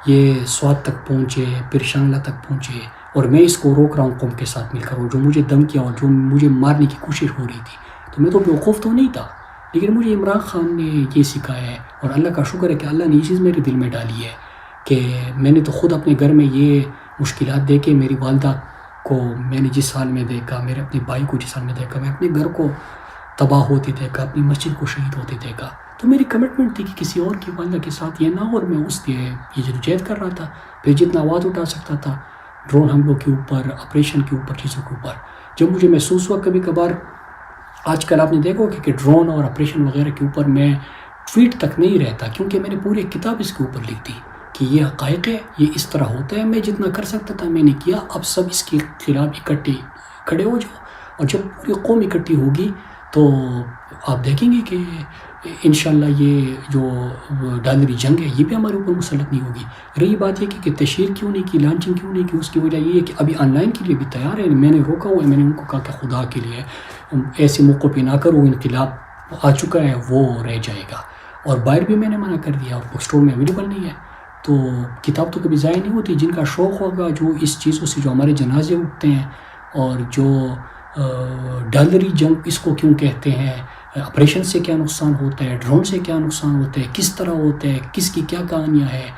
[SPEAKER 2] یہ سوات تک پہنچے, پھر شانگلہ تک پہنچے, اور میں اس کو روک رہا ہوں قوم کے ساتھ مل کر, اور جو مجھے دھمکیاں اور جو مجھے مارنے کی کوشش ہو رہی تھی, تو میں تو بیوقوف تو نہیں تھا. لیکن مجھے عمران خان نے یہ سکھایا ہے, اور اللہ کا شکر ہے کہ اللہ نے یہ چیز میرے دل میں ڈالی ہے کہ میں نے تو خود اپنے گھر میں یہ مشکلات دیکھے. میری والدہ کو میں نے جس حال میں دیکھا, میرے اپنے بھائی کو جس حال میں دیکھا, میں اپنے گھر کو تباہ ہوتے دیکھا, اپنی مسجد کو شہید ہوتے دیکھا. تو میری کمٹمنٹ تھی کہ کسی اور کی والدہ کے ساتھ یہ نہ ہو, اور میں اس لیے یہ جدوجہد کر رہا تھا. پھر جتنا آواز اٹھا سکتا تھا ڈرون حملوں کے اوپر, آپریشن کے اوپر, چیزوں کے اوپر. جب مجھے محسوس ہوا کبھی کبھار, آج کل آپ نے دیکھو کہ ڈرون اور آپریشن وغیرہ کے اوپر میں ٹویٹ تک نہیں رہتا, کیونکہ میں نے پوری ایک کتاب اس کے اوپر لکھ دی کہ یہ حقائق ہے, یہ اس طرح ہوتا ہے. میں جتنا کر سکتا تھا میں نے کیا. اب سب اس کے خلاف اکٹھے کھڑے ہو جاؤ, اور جب پوری قوم اکٹھی ہوگی تو آپ دیکھیں گے کہ انشاءاللہ یہ جو ڈالری جنگ ہے یہ بھی ہمارے اوپر مسلط نہیں ہوگی. رہی بات یہ کہ تشہیر کیوں نہیں کی, لانچنگ کیوں نہیں کی, اس کی وجہ یہ ہے کہ ابھی آن لائن کے لیے بھی تیار ہے. میں نے روکا ہوا ہے, میں نے ان کو کہا کہ خدا کے لیے ایسے موقع پہ نہ کرو, انقلاب آ چکا ہے وہ رہ جائے گا. اور باہر بھی میں نے منع کر دیا, اور بک سٹور میں اویلیبل نہیں ہے. تو کتاب تو کبھی ضائع نہیں ہوتی. جن کا شوق ہوگا, جو اس چیزوں سے جو ہمارے جنازے اٹھتے ہیں, اور جو ڈالری جنگ اس کو کیوں کہتے ہیں, آپریشن سے کیا نقصان ہوتا ہے, ڈرون سے کیا نقصان ہوتا ہے, کس طرح ہوتا ہے, کس کی کیا کہانیاں ہیں,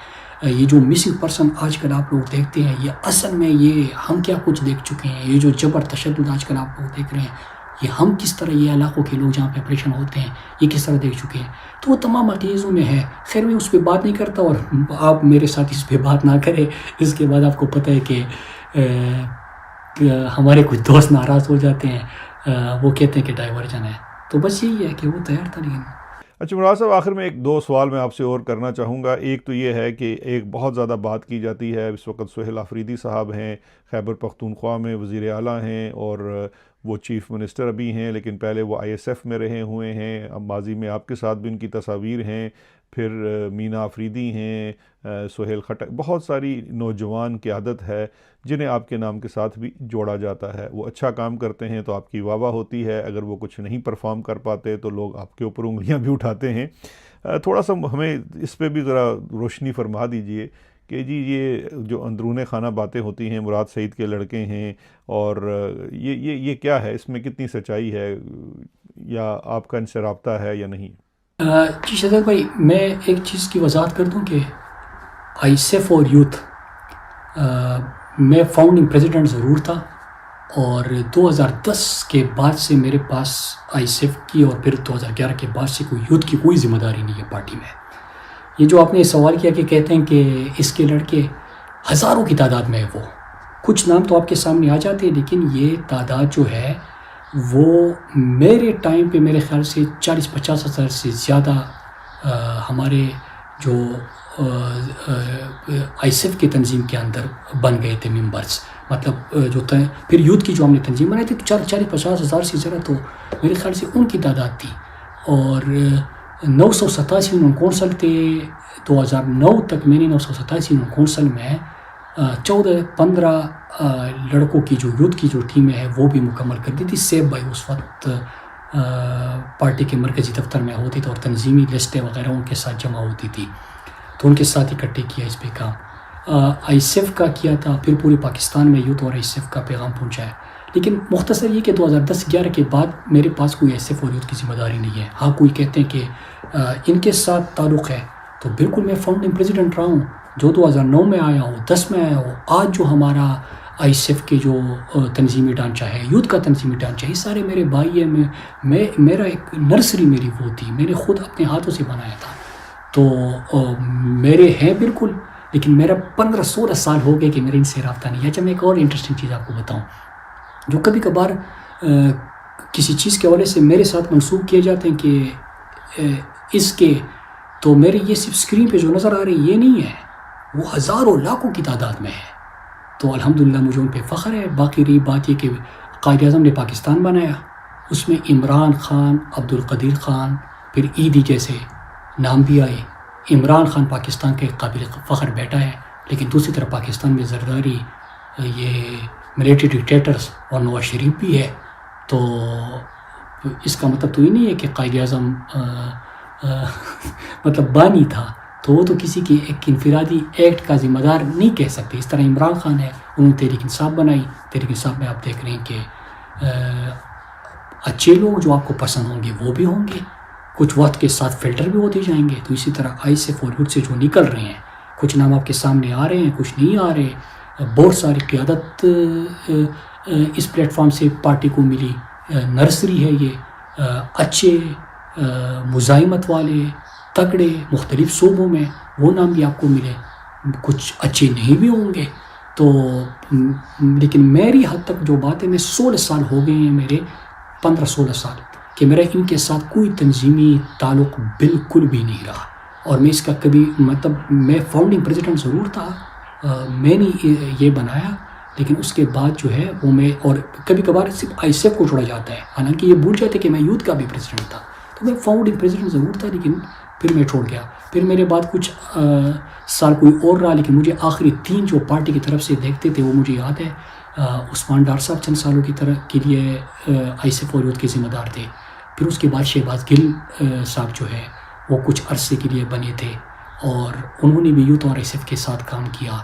[SPEAKER 2] یہ جو مسنگ پرسن آج کل آپ لوگ دیکھتے ہیں, یہ اصل میں یہ ہم کیا کچھ دیکھ چکے ہیں. یہ جو جبر تشدد آج کل آپ لوگ دیکھ رہے ہیں, یہ ہم کس طرح یہ علاقوں کے لوگ جہاں پہ آپریشن ہوتے ہیں یہ کس طرح دیکھ چکے ہیں. تو وہ تمام عقیدوں میں ہے. خیر میں اس پہ بات نہیں کرتا, اور آپ میرے ساتھ اس پہ بات نہ کریں. اس کے بعد آپ کو پتہ ہے کہ ہمارے کچھ دوست ناراض ہو جاتے ہیں, وہ کہتے ہیں کہ ڈائیورجن ہے. تو بس یہی ہے کہ وہ تیار تھا. لیکن
[SPEAKER 1] اچھا مراد صاحب، آخر میں ایک دو سوال میں آپ سے اور کرنا چاہوں گا. ایک تو یہ ہے کہ ایک بہت زیادہ بات کی جاتی ہے اس وقت سہیل آفریدی صاحب ہیں، خیبر پختونخوا میں وزیر اعلیٰ ہیں اور وہ چیف منسٹر ابھی ہیں، لیکن پہلے وہ ISF میں رہے ہوئے ہیں. اب ماضی میں آپ کے ساتھ بھی ان کی تصاویر ہیں. پھر مینا آفریدی ہیں، سہیل خٹک، بہت ساری نوجوان قیادت ہے جنہیں آپ کے نام کے ساتھ بھی جوڑا جاتا ہے. وہ اچھا کام کرتے ہیں تو آپ کی واہ واہ ہوتی ہے، اگر وہ کچھ نہیں پرفارم کر پاتے تو لوگ آپ کے اوپر انگلیاں بھی اٹھاتے ہیں. تھوڑا سا ہمیں اس پہ بھی ذرا روشنی فرما دیجئے کہ جی یہ جو اندرون خانہ باتیں ہوتی ہیں مراد سعید کے لڑکے ہیں، اور یہ کیا ہے، اس میں کتنی سچائی ہے، یا آپ کا ان سے رابطہ ہے یا نہیں؟
[SPEAKER 2] جی شہزاد بھائی، میں ایک چیز کی وضاحت کر دوں کہ ISF اور یوتھ میں فاؤنڈنگ پریزیڈنٹ ضرور تھا، اور 2010 کے بعد سے میرے پاس ISF کی اور پھر 2011 کے بعد سے کوئی یوتھ کی کوئی ذمہ داری نہیں ہے پارٹی میں. یہ جو آپ نے سوال کیا کہ کہتے ہیں کہ اس کے لڑکے ہزاروں کی تعداد میں ہے، وہ کچھ نام تو آپ کے سامنے آ جاتے ہیں، لیکن یہ تعداد جو ہے وہ میرے ٹائم پہ میرے خیال سے 40-50 ہزار سے زیادہ ہمارے جو ISF کی تنظیم کے اندر بن گئے تھے ممبرس. مطلب جو پھر یوتھ کی جو ہم نے تنظیم بنائی تھی تو 40-50 ہزار سے زیادہ تو میرے خیال سے ان کی تعداد تھی. اور 987 کونسل تھے 2009 تک. میں نے 987 کونسل میں 14-15 لڑکوں کی جو یوتھ کی جو ٹیمیں ہیں وہ بھی مکمل کر دی تھی. سیب بھائی اس وقت پارٹی کے مرکزی دفتر میں ہوتی تھی اور تنظیمی لسٹیں وغیرہ ان کے ساتھ جمع ہوتی تھی، تو ان کے ساتھ اکٹھے کیا اس پہ کام. ISF کا کیا تھا، پھر پورے پاکستان میں یوتھ اور ISF کا پیغام پہنچایا. لیکن مختصر یہ کہ 2010-11 کے بعد میرے پاس کوئی ISF اور یوتھ کی ذمہ داری نہیں ہے. ہاں کوئی کہتے ہیں کہ ان کے ساتھ تعلق ہے، تو بالکل میں فاؤنڈنگ پریزیڈنٹ رہا ہوں، جو 2009 میں آیا ہوں، 10 میں آیا ہوں. آج جو ہمارا ISF کے جو تنظیمی ڈھانچہ ہے، یوتھ کا تنظیمی ڈھانچہ ہے، یہ سارے میرے بھائی ہیں. میرا ایک نرسری میری وہ تھی، میں نے خود اپنے ہاتھوں سے بنایا تھا. تو میرے ہیں بالکل، لیکن میرا 15-16 سال ہو گئے کہ میرے ان سے رابطہ نہیں ہے. اچھا میں ایک اور انٹرسٹنگ چیز آپ کو بتاؤں، جو کبھی کبھار کسی چیز کے حوالے سے میرے ساتھ منسوخ کیے جاتے ہیں کہ اس کے، تو میرے یہ صرف اسکرین پہ جو نظر آ رہی یہ نہیں ہے، وہ ہزاروں لاکھوں کی تعداد میں ہے. تو الحمدللہ مجھے ان پہ فخر ہے. باقی رہی بات یہ کہ قائد اعظم نے پاکستان بنایا، اس میں عمران خان، عبدالقدیر خان، پھر ایدی جیسے نام بھی آئے. عمران خان پاکستان کے قابل فخر بیٹا ہے، لیکن دوسری طرف پاکستان میں زرداری، یہ ملیٹری ڈکٹیٹرز اور نواز شریف بھی ہے. تو اس کا مطلب تو یہ نہیں ہے کہ قائد اعظم مطلب بانی تھا، تو وہ تو کسی کی ایک انفرادی ایکٹ کا ذمہ دار نہیں کہہ سکتے. اس طرح عمران خان ہے، انہوں نے تحریک انصاف بنائی. تحریک انصاف میں آپ دیکھ رہے ہیں کہ اچھے لوگ جو آپ کو پسند ہوں گے وہ بھی ہوں گے، کچھ وقت کے ساتھ فلٹر بھی ہوتے جائیں گے. تو اسی طرح ISF اور یوتھ سے جو نکل رہے ہیں، کچھ نام آپ کے سامنے آ رہے ہیں، کچھ نہیں آ رہے. بہت ساری قیادت اس پلیٹ فارم سے پارٹی کو ملی. نرسری ہے یہ، اچھے مزاحمت والے تگڑے مختلف صوبوں میں وہ نام بھی آپ کو ملے. کچھ اچھے نہیں بھی ہوں گے. تو لیکن میری حد تک جو بات ہے، میں 16 سال ہو گئے ہیں، میرے 15-16 سال کہ میرا ان کے ساتھ کوئی تنظیمی تعلق بالکل بھی نہیں رہا. اور میں اس کا کبھی مطلب میں فاؤنڈنگ پریزیڈنٹ ضرور تھا، میں نے یہ بنایا، لیکن اس کے بعد جو ہے وہ میں، اور کبھی کبھار صرف ISF کو چھوڑا جاتا ہے، حالانکہ یہ بھول جاتے کہ میں یوتھ کا بھی پریزیڈنٹ تھا. تو میں فاؤنڈنگ پریزیڈنٹ ضرور تھا، لیکن پھر میں چھوڑ گیا. پھر میرے بعد کچھ سال کوئی اور رہا، لیکن مجھے آخری 3 جو پارٹی کی طرف سے دیکھتے تھے وہ مجھے یاد ہے. عثمان ڈار صاحب چند سالوں کے لیے ISF اور یوتھ کے ذمہ دار تھے. پھر اس کے بعد شہباز گل صاحب جو ہے وہ کچھ عرصے کے لیے بنے تھے، اور انہوں نے بھی یوتھ اور ISF کے ساتھ کام کیا.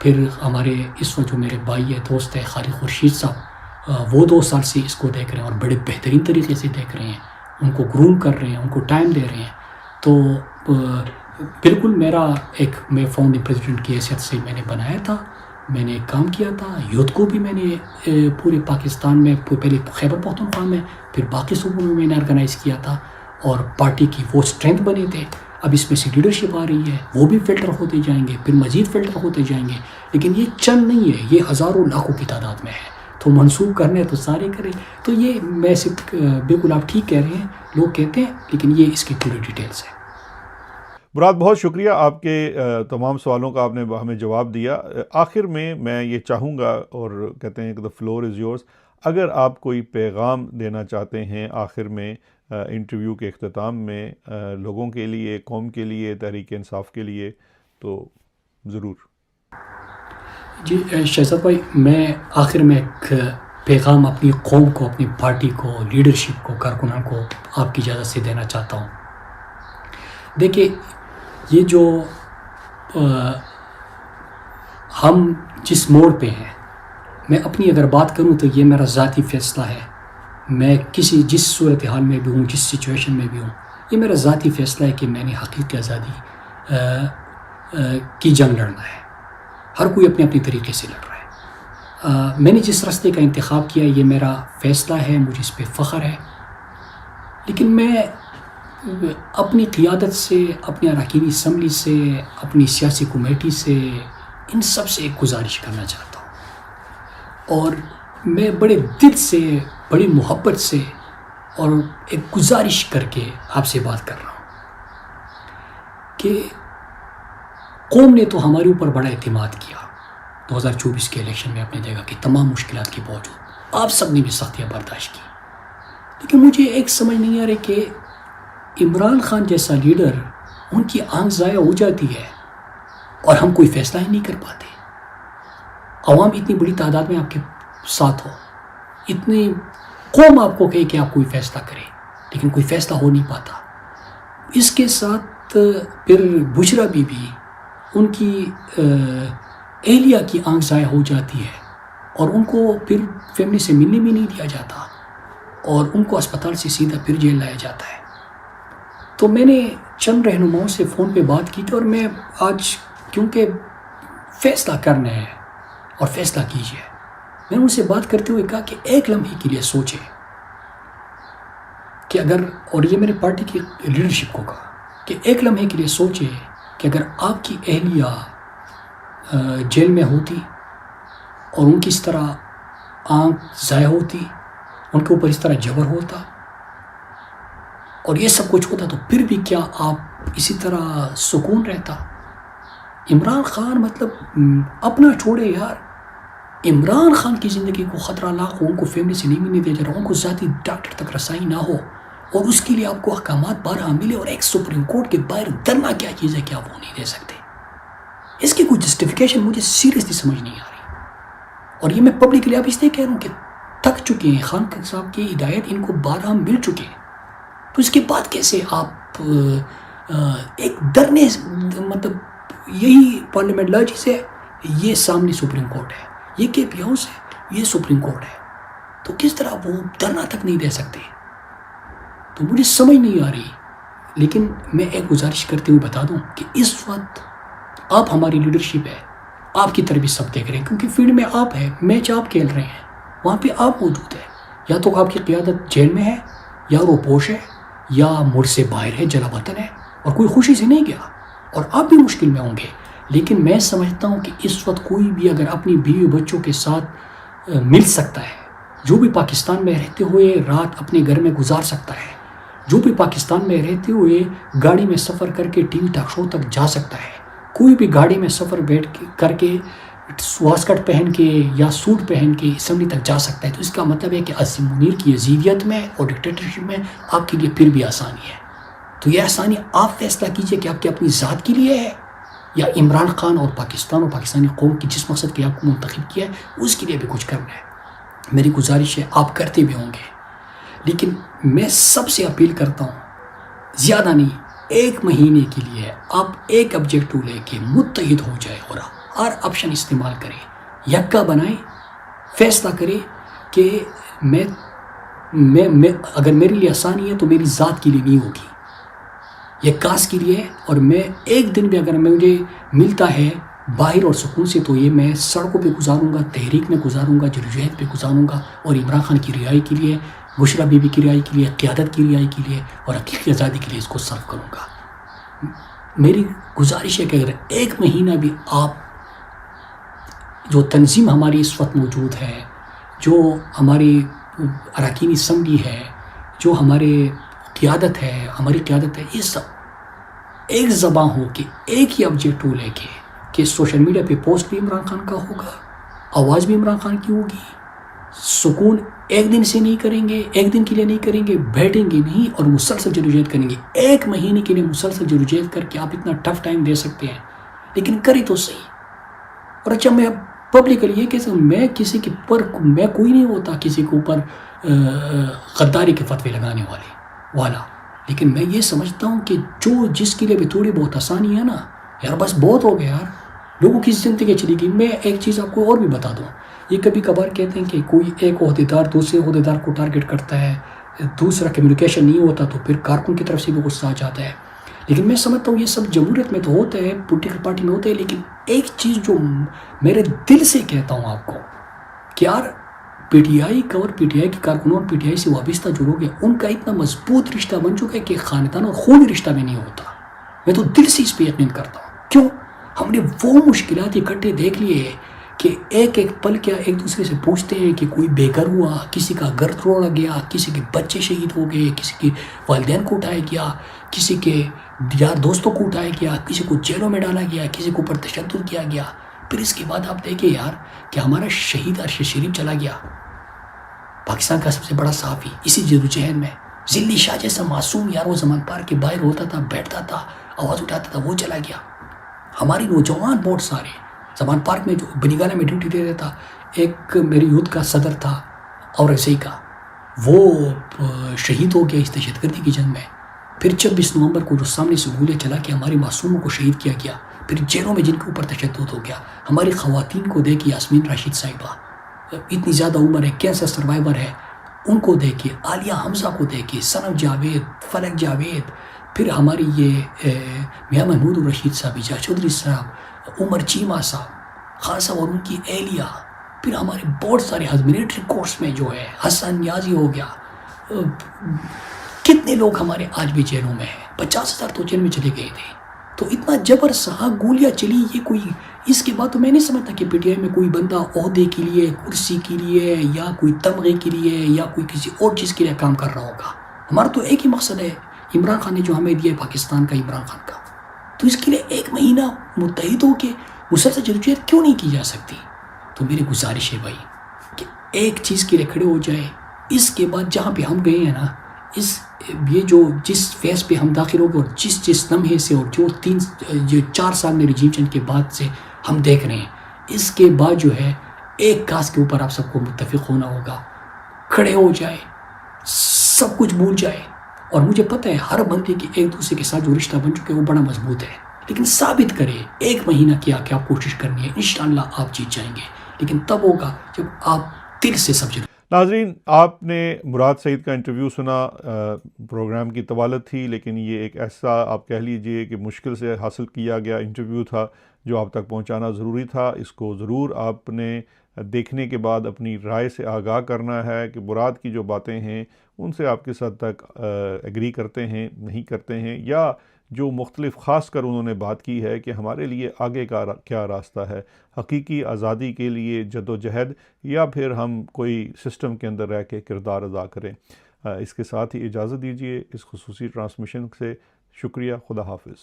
[SPEAKER 2] پھر ہمارے اس وقت جو میرے بھائی ہے، دوست ہے، خالد خورشید صاحب، وہ 2 سال سے اس کو دیکھ رہے ہیں اور بڑے بہترین طریقے سے دیکھ رہے ہیں، ان کو گروم کر رہے ہیں، ان کو ٹائم دے رہے ہیں. تو بالکل میرا ایک، میں فاؤنڈنگ پریزیڈنٹ کی حیثیت سے میں نے بنایا تھا، میں نے کام کیا تھا. یوتھ کو بھی میں نے پورے پاکستان میں، پہلے خیبر پختونخوا میں، پھر باقی صوبوں میں نے آرگنائز کیا تھا، اور پارٹی کی وہ اسٹرینتھ بنے تھے. اب اس میں سے لیڈرشپ آ رہی ہے، وہ بھی فلٹر ہوتے جائیں گے، پھر مزید فلٹر ہوتے جائیں گے. لیکن یہ چند نہیں ہے، یہ ہزاروں لاکھوں کی تعداد میں ہے. تو منسوخ کرنے تو سارے کریں. تو یہ میں صرف بالکل آپ ٹھیک کہہ رہے ہیں, لوگ کہتے ہیں, لیکن یہ اس کی پوری ڈیٹیلز ہے.
[SPEAKER 1] مراد بہت شکریہ, آپ کے تمام سوالوں کا آپ نے ہمیں جواب دیا. آخر میں یہ چاہوں گا, اور کہتے ہیں کہ the floor is yours, اگر آپ کوئی پیغام دینا چاہتے ہیں آخر میں انٹرویو کے اختتام میں لوگوں کے لیے, قوم کے لیے, تحریک انصاف کے لیے, تو ضرور.
[SPEAKER 2] جی شہزاد بھائی, میں آخر میں ایک پیغام اپنی قوم کو, اپنی پارٹی کو, لیڈرشپ کو, کارکنان کو آپ کی اجازت سے دینا چاہتا ہوں. دیکھیے, یہ جو ہم جس موڑ پہ ہیں, میں اپنی اگر بات کروں تو یہ میرا ذاتی فیصلہ ہے. میں جس صورتحال میں بھی ہوں, جس سچویشن میں بھی ہوں, یہ میرا ذاتی فیصلہ ہے کہ میں نے حقیقی آزادی کی جنگ لڑنا ہے. ہر کوئی اپنے اپنے طریقے سے لڑ رہا ہے. میں نے جس راستے کا انتخاب کیا یہ میرا فیصلہ ہے, مجھے اس پہ فخر ہے. لیکن میں اپنی قیادت سے, اپنے اراکین اسمبلی سے, اپنی سیاسی کمیٹی سے, ان سب سے ایک گزارش کرنا چاہتا ہوں, اور میں بڑے دل سے, بڑی محبت سے اور ایک گزارش کر کے آپ سے بات کر رہا ہوں کہ قوم نے تو ہمارے اوپر بڑا اعتماد کیا 2024 کے الیکشن میں. آپ نے دیکھا کہ تمام مشکلات کے باوجود آپ سب نے بھی سختیاں برداشت کی. لیکن مجھے ایک سمجھ نہیں آ رہی کہ عمران خان جیسا لیڈر, ان کی آنکھ ضائع ہو جاتی ہے اور ہم کوئی فیصلہ ہی نہیں کر پاتے. عوام اتنی بڑی تعداد میں آپ کے ساتھ ہو, اتنی قوم آپ کو کہے کہ آپ کوئی فیصلہ کریں, لیکن کوئی فیصلہ ہو نہیں پاتا. اس کے ساتھ پھر بشرا بی بی, ان کی اہلیہ کی آنکھ ضائع ہو جاتی ہے اور ان کو پھر فیملی سے ملنے بھی نہیں دیا جاتا, اور ان کو اسپتال سے سیدھا پھر جیل لایا جاتا ہے. تو میں نے چند رہنماؤں سے فون پہ بات کی تھی, اور میں آج کیونکہ فیصلہ کرنا ہے اور فیصلہ کیجیے, میں نے ان سے بات کرتے ہوئے کہا کہ ایک لمحے کے لیے سوچیں کہ اگر, اور یہ میرے پارٹی کی لیڈرشپ کو کہا کہ ایک لمحے کے لیے سوچیں کہ اگر آپ کی اہلیہ جیل میں ہوتی اور ان کی اس طرح آنکھ ضائع ہوتی, ان کے اوپر اس طرح جبر ہوتا اور یہ سب کچھ ہوتا, تو پھر بھی کیا آپ اسی طرح سکون رہتا؟ عمران خان مطلب اپنا چھوڑے یار, عمران خان کی زندگی کو خطرہ لاحق ہو, ان کو فیملی سے نہیں ملنے دیا جا رہا, ان کو ذاتی ڈاکٹر تک رسائی نہ ہو, اور اس کے لیے آپ کو احکامات 12 ملے, اور ایک سپریم کورٹ کے باہر دھرنا کیا چیز ہے کہ آپ وہ نہیں دے سکتے. اس کی کوئی جسٹیفیکیشن مجھے سیریسلی سمجھ نہیں آ رہی. اور یہ میں پبلکلی آپ اس لیے کہہ رہا ہوں کہ تھک چکے ہیں. خان صاحب کی ہدایت ان کو 12 مل چکے ہیں, تو اس کے بعد کیسے آپ ایک ڈرنے, مطلب یہی پارلیمنٹ لاجی ہے, یہ سامنے سپریم کورٹ ہے, یہ کے پی ہاؤس ہے, یہ سپریم کورٹ ہے, تو کس طرح وہ دھرنا تک نہیں دے سکتے؟ تو مجھے سمجھ نہیں آ رہی. لیکن میں ایک گزارش کرتے ہوئے بتا دوں کہ اس وقت آپ ہماری لیڈرشپ ہے, آپ کی طرف سب دیکھ رہے ہیں, کیونکہ فیلڈ میں آپ ہیں, میچ آپ کھیل رہے ہیں, وہاں پہ آپ موجود ہیں. یا تو آپ کی قیادت جیل میں ہے, یا روپوش ہے, یا ملک سے باہر ہے, جلا وطن ہے, اور کوئی خوشی سے نہیں گیا, اور آپ بھی مشکل میں ہوں گے. لیکن میں سمجھتا ہوں کہ اس وقت کوئی بھی اگر اپنی بیوی بچوں کے ساتھ مل سکتا ہے, جو بھی پاکستان میں رہتے ہوئے رات اپنے گھر میں گزار سکتا ہے, جو بھی پاکستان میں رہتے ہوئے گاڑی میں سفر کر کے ٹی وی ٹاک شو تک جا سکتا ہے, کوئی بھی گاڑی میں سفر کر کے واسکٹ پہن کے یا سوٹ پہن کے اسمبلی تک جا سکتا ہے, تو اس کا مطلب ہے کہ عاصم منیر کی یزیدیت میں اور ڈکٹیٹرشپ میں آپ کے لیے پھر بھی آسانی ہے. تو یہ آسانی آپ فیصلہ کیجئے کہ آپ کی اپنی ذات کے لیے ہے, یا عمران خان اور پاکستان اور پاکستانی قوم کی جس مقصد کے آپ کو منتخب کیا ہے اس کے لیے بھی کچھ کرنا ہے. میری گزارش ہے, آپ کرتے بھی ہوں گے, لیکن میں سب سے اپیل کرتا ہوں, زیادہ نہیں, 1 مہینے کے لیے آپ ایک آبجیکٹو لے کے متحد ہو جائے اور ہر آپشن استعمال کریں, یکا بنائیں, فیصلہ کریں کہ میں اگر میرے لیے آسانی ہے تو میری ذات کے لیے نہیں ہوگی, یہ کاس کے لیے ہے. اور میں ایک دن بھی اگر مجھے ملتا ہے باہر اور سکون سے, تو یہ میں سڑکوں پہ گزاروں گا, تحریک میں گزاروں گا, جدوجہد پہ گزاروں گا, اور عمران خان کی رہائی کے لیے, بشرا بی بی کی رہائی کے لیے, قیادت کی رہائی کے لیے اور حقیقی آزادی کے لیے اس کو صرف کروں گا. میری گزارش ہے کہ اگر 1 مہینہ بھی آپ, جو تنظیم ہماری اس وقت موجود ہے, جو ہماری اراکین اسمبلی ہے، جو ہماری قیادت ہے، یہ سب ایک زباں ہو کے ایک ہی آبجیکٹو لے کے کہ سوشل میڈیا پہ پوسٹ بھی عمران خان کا ہوگا، آواز بھی عمران خان کی ہوگی، سکون ایک دن سے نہیں کریں گے، ایک دن کے لیے نہیں کریں گے، بیٹھیں گے نہیں اور مسلسل جدوجہد کریں گے. 1 مہینے کے لیے مسلسل جدوجہد کر کے آپ اتنا ٹف ٹائم دے سکتے ہیں، لیکن کریں تو صحیح. اور اچھا میں پبلکلی یہ کہتا ہوں، میں کسی کے پر میں کوئی نہیں ہوتا کسی کے اوپر غداری کے فتوے لگانے والا، لیکن میں یہ سمجھتا ہوں کہ جو جس کے لیے بھی تھوڑی بہت آسانی ہے نا یار، بس بہت ہو گیا یار، لوگوں کی زندگی چلی گئی. میں ایک چیز آپ کو اور بھی بتا دوں، یہ کبھی کبھار کہتے ہیں کہ کوئی ایک عہدیدار دوسرے عہدیدار کو ٹارگٹ کرتا ہے، دوسرا کمیونیکیشن نہیں ہوتا تو پھر کارکن کی طرف سے بھی غصہ آ جاتا ہے. لیکن میں سمجھتا ہوں یہ سب جمہوریت میں تو ہوتا ہے، پولیٹیکل پارٹی میں ہوتا ہے، لیکن ایک چیز جو میرے دل سے کہتا ہوں آپ کو کہ یار پی ٹی آئی کا اور پی ٹی آئی کے کارکنوں اور پی ٹی آئی سے وابستہ جو لوگ ہیں ان کا اتنا مضبوط رشتہ بن چکا ہے کہ خاندان اور خونی رشتہ بھی نہیں ہوتا. میں تو دل سے اس پہ یقین کرتا ہوں. کیوں؟ ہم نے وہ مشکلات اکٹھے دیکھ لیے کہ ایک پل کیا ایک دوسرے سے پوچھتے ہیں کہ کوئی بے گھر ہوا، کسی کا گھر توڑا گیا، کسی کے بچے شہید ہو گئے، کسی کے والدین کو اٹھایا گیا، کسی کے یار دوستوں کو اٹھایا گیا، کسی کو جیلوں میں ڈالا گیا، کسی کے اوپر تشدد کیا گیا. پھر اس کے بعد آپ دیکھیں یار کہ ہمارا شہید عرش شریف چلا گیا، پاکستان کا سب سے بڑا صحافی، اسی جدوجہد میں ذلی شاہ جیسا معصوم یار، وہ زمان پارک کے باہر ہوتا تھا، بیٹھتا تھا، آواز اٹھاتا تھا، وہ چلا گیا. ہماری نوجوان بہت سارے زمان پارک میں جو بنیگالہ میں ڈیوٹی دے رہا تھا، ایک میری یوتھ کا صدر تھا اور ایسے ہی کا، وہ شہید ہو گیا اس دہشت گردی کی جنگ میں. پھر 26 نومبر کو جو سامنے سے گولیاں چلا کے ہماری معصوموں کو شہید کیا گیا، پھر جیلوں میں جن کے اوپر تشدد ہو گیا. ہماری خواتین کو دیکھی، یاسمین راشد صاحبہ اتنی زیادہ عمر ہے، کینسر سروائیور ہے، ان کو دیکھیے، عالیہ حمزہ کو دیکھیے، صنم جاوید، فلک جاوید، پھر ہماری یہ میاں محمود الرشید صاحب، اجاز چودھری صاحب، عمر چیمہ صاحب، خان صاحب اور ان کی اہلیہ، پھر ہمارے بہت سارے ملٹری کورس میں جو ہے حسن نیازی ہو گیا. کتنے لوگ ہمارے آج بھی جیلوں میں ہیں، 50,000 تو جیل میں چلے گئے تھے. تو اتنا جبر سہا گولیاں چلی، یہ کوئی اس کے بعد تو میں نہیں سمجھتا کہ پی ٹی آئی میں کوئی بندہ عہدے کے لیے، کرسی کے لیے، یا کوئی تمغے کے لیے، یا کوئی کسی اور چیز کے لیے کام کر رہا ہوگا. ہمارا تو ایک ہی مقصد ہے، عمران خان نے جو ہمیں دیا ہے پاکستان کا، عمران خان کا، تو اس کے لیے 1 مہینہ متحد ہو کے مسلسل جدوجہد کیوں نہیں کی جا سکتی؟ تو میری گزارش ہے بھائی کہ ایک چیز کے لیے کھڑے ہو جائے. اس کے بعد جہاں پہ ہم گئے ہیں نا، یہ جو جس فیز پہ ہم داخل ہو گئے اور جس لمحے سے اور جو 4 سال میں رجیم چینج کے بعد سے ہم دیکھ رہے ہیں، اس کے بعد جو ہے ایک کاس کے اوپر آپ سب کو متفق ہونا ہوگا، کھڑے ہو جائے، سب کچھ بھول جائے. اور مجھے پتہ ہے ہر بندے کی ایک دوسرے کے ساتھ جو رشتہ بن چکے وہ بڑا مضبوط ہے، لیکن ثابت کرے 1 مہینہ کیا کہ آپ کوشش کرنی ہے، انشاءاللہ آپ جیت جائیں گے. لیکن تب ہوگا جب آپ دل سے سمجھیں.
[SPEAKER 1] ناظرین، آپ نے مراد سعید کا انٹرویو سنا. پروگرام کی طوالت تھی، لیکن یہ ایک ایسا آپ کہہ لیجئے کہ مشکل سے حاصل کیا گیا انٹرویو تھا جو آپ تک پہنچانا ضروری تھا. اس کو ضرور آپ نے دیکھنے کے بعد اپنی رائے سے آگاہ کرنا ہے کہ مراد کی جو باتیں ہیں ان سے آپ کس حد تک ایگری کرتے ہیں، نہیں کرتے ہیں، یا جو مختلف خاص کر انہوں نے بات کی ہے کہ ہمارے لیے آگے کا کیا راستہ ہے، حقیقی آزادی کے لیے جد و جہد، یا پھر ہم کوئی سسٹم کے اندر رہ کے کردار ادا کریں. اس کے ساتھ ہی اجازت دیجیے اس خصوصی ٹرانسمیشن سے. شکریہ. خدا حافظ.